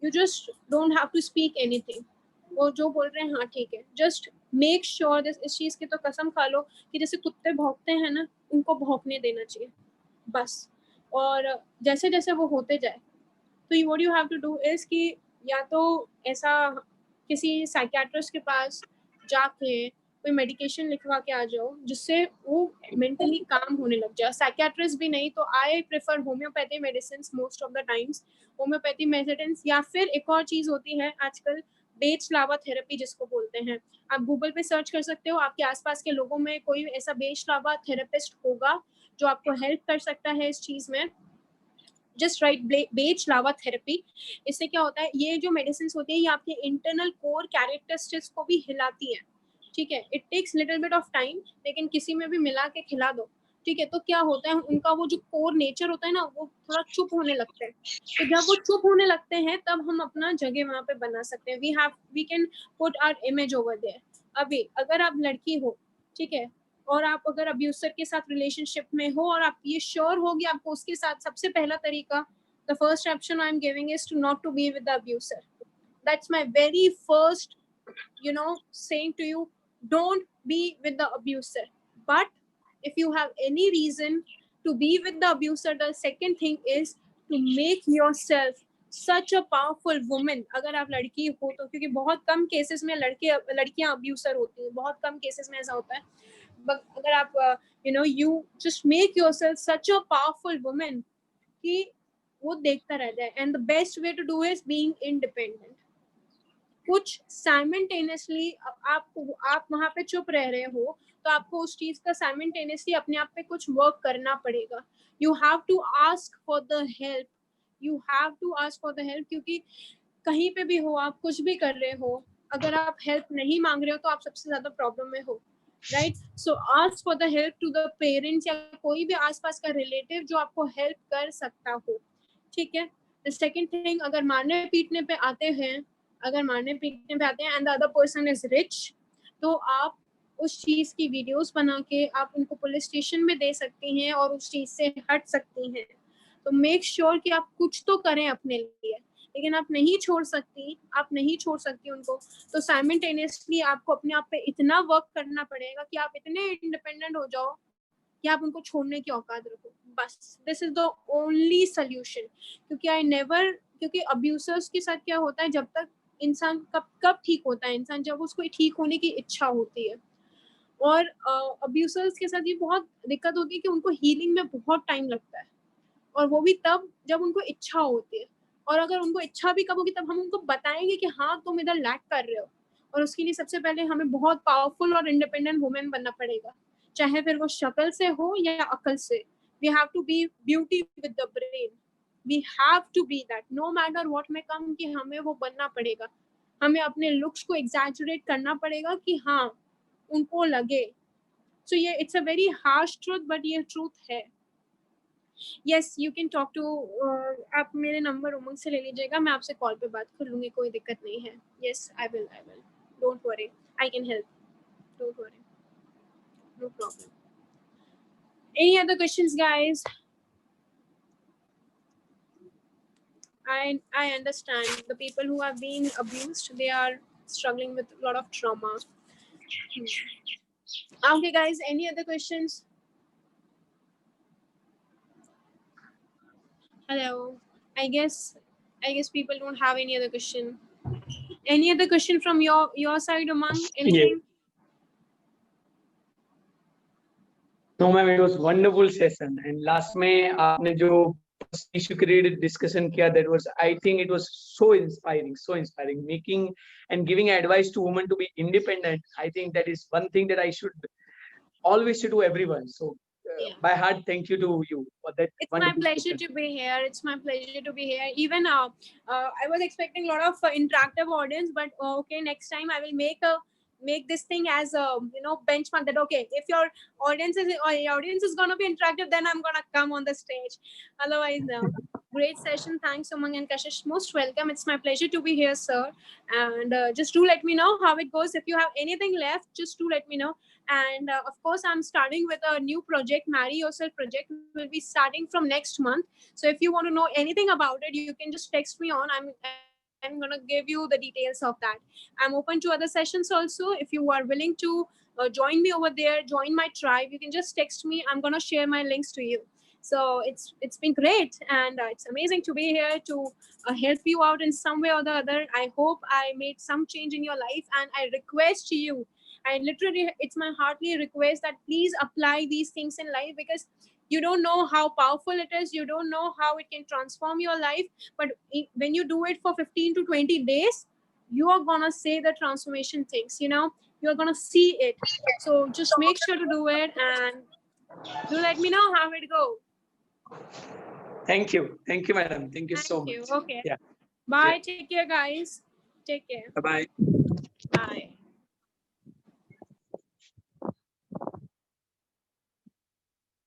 you just don't have to speak anything, वो जो बोल रहे हैं हाँ ठीक है, जस्ट मेक श्योर, इस चीज की तो कसम खा लो कि जैसे कुत्ते भौंकते हैं ना, उनको भौंकने देना चाहिए बस। और जैसे जैसे वो होते जाए, तो what you have to do is कि या तो ऐसा किसी साइकियाट्रिस्ट के पास जाके कोई मेडिकेशन लिखवा के आ जाओ जिससे वो मेंटली काम होने लग जाए। साइकियाट्रिस्ट भी नहीं तो I prefer homeopathy medicine most of the times, homeopathy medicine, या फिर एक और चीज होती है आजकल, बेच लावा थेरेपी जिसको बोलते हैं। आप गूगल पे सर्च कर सकते हो, आपके आसपास के लोगों में कोई ऐसा बेच लावा थेरेपिस्ट होगा जो आपको हेल्प कर सकता है इस चीज में। जस्ट राइट बेच लावा थेरेपी। इससे क्या होता है, ये जो मेडिसिन होती है ये आपके इंटरनल कोर कैरेक्टरिस्टिक्स को भी हिलाती है। ठीक है, it takes little bit of time, लेकिन किसी में भी मिला के खिला दो, ठीक है, तो क्या होता है, उनका वो जो कोर नेचर होता है ना, वो थोड़ा चुप होने लगता है। तो जब वो चुप होने लगते हैं तब हम अपना जगह वहां पे बना सकते हैं। We can put our image over there. अभी अगर आप लड़की हो, ठीक है, और आप अगर अब्यूसर के साथ रिलेशनशिप में हो और आप ये श्योर हो कि आपको उसके साथ, सबसे पहला तरीका, the first option I am giving is to not to be with the abuser. That's my very first saying to you, don't be with the abuser. But if you have any reason to be with the abuser, the second thing is to make yourself such a powerful woman। अगर आप लड़की हो तो, क्योंकि बहुत कम cases में लड़कियां अब्यूसर होती हैं, बहुत कम केसेस में ऐसा होता है। अगर आप you just make yourself such a powerful woman कि वो देखता रह जाए। And the best way to do is being independent। कुछ साइमल्टेनियसली आप वहां पे चुप रह रहे हो तो आपको उस चीज का साइमल्टेनियसली अपने आप पे कुछ वर्क करना पड़ेगा। You have to ask for the help, you have to ask for the help, क्योंकि कहीं पे भी हो, आप कुछ भी कर रहे हो, अगर आप हेल्प नहीं मांग रहे हो तो आप सबसे ज्यादा प्रॉब्लम में हो, right. So ask for the help to the parents या कोई भी आसपास का रिलेटिव जो आपको हेल्प कर सकता हो, ठीक है। द सेकंड थिंग, अगर मारने पीटने पे आते हैं and the other person is rich, तो आप उस चीज की वीडियोस बना के आप उनको पुलिस स्टेशन में दे सकती हैं और उस चीज से हट सकती हैं। तो मेक श्योर कि आप कुछ तो करें अपने लिए, लेकिन आप नहीं छोड़ सकती उनको। तो साइमल्टेनियसली आपको अपने आप पे इतना वर्क करना पड़ेगा कि आप इतने इंडिपेंडेंट हो जाओ कि आप उनको छोड़ने की औकात रखो। बस this is the only solution. क्योंकि अब्यूसर्स के साथ क्या होता है, जब तक इंसान कब ठीक होता है इंसान, जब उसको ठीक होने की इच्छा होती है। और अब्यूसर्स के साथ ये बहुत दिक्कत होती है कि उनको हीलिंग में बहुत टाइम लगता है, और वो भी तब जब उनको इच्छा होती है। और अगर उनको इच्छा भी कब होगी तब हम उनको बताएंगे कि हाँ तुम इधर लैक कर रहे हो। और उसके लिए सबसे पहले हमें बहुत पावरफुल और इंडिपेंडेंट वुमेन बनना पड़ेगा, चाहे फिर वो शक्ल से हो या अकल से। We have to be beauty with the brain, we have to be that, no matter what may come, कि हमें वो बनना पड़ेगा। हमें अपने लुक्स को एग्जैजरेट करना पड़ेगा कि हाँ उनको लगे। सो ये it's a very harsh truth, but ये ट्रूथ है। Yes, you can talk to, आप मेरे नंबर उमंग से ले लीजिएगा, मैं आपसे कॉल पे बात कर लूंगी, कोई दिक्कत नहीं है। Yes I will, don't worry, I can help. Don't worry. No problem. Any other questions, guys? I understand the people who have been abused, they are struggling with a lot of trauma. Okay, guys, any other questions? Hello. I guess people don't have any other question. Any other question from your side, Umang? Anything? No, ma'am, it was wonderful session. And last में आपने जो issue created discussion किया, that was, I think it was so inspiring, making and giving advice to women to be independent. I think that is one thing that I should always say to everyone. So by heart, thank you to you for that. It's my pleasure to be here. It's my pleasure to be here. Even I was expecting a lot of interactive audience, but okay, next time I will make this thing as a benchmark, that okay, if your audience is gonna be interactive, then I'm gonna come on the stage. Otherwise, no. Great session. Thanks, Umang and Kashish. Most welcome. It's my pleasure to be here, sir. And just do let me know how it goes. If you have anything left, just do let me know. And of course, I'm starting with a new project, Marry Yourself project. Will be starting from next month. So if you want to know anything about it, you can just text me on. I'm gonna give you the details of that. I'm open to other sessions also. If you are willing to join me over there, join my tribe, you can just text me. I'm gonna share my links to you. So it's been great, and it's amazing to be here to help you out in some way or the other. I hope I made some change in your life, and I request you, I literally, it's my heartly request that please apply these things in life, because you don't know how powerful it is. You don't know how it can transform your life. But when you do it for 15 to 20 days, you are gonna say the transformation things. You're gonna see it. So just make sure to do it, and do let me know how it goes. Thank you, madam. Thank you so much. Okay. Yeah. Bye. Yeah. Take care, guys. Take care. Bye bye. Bye.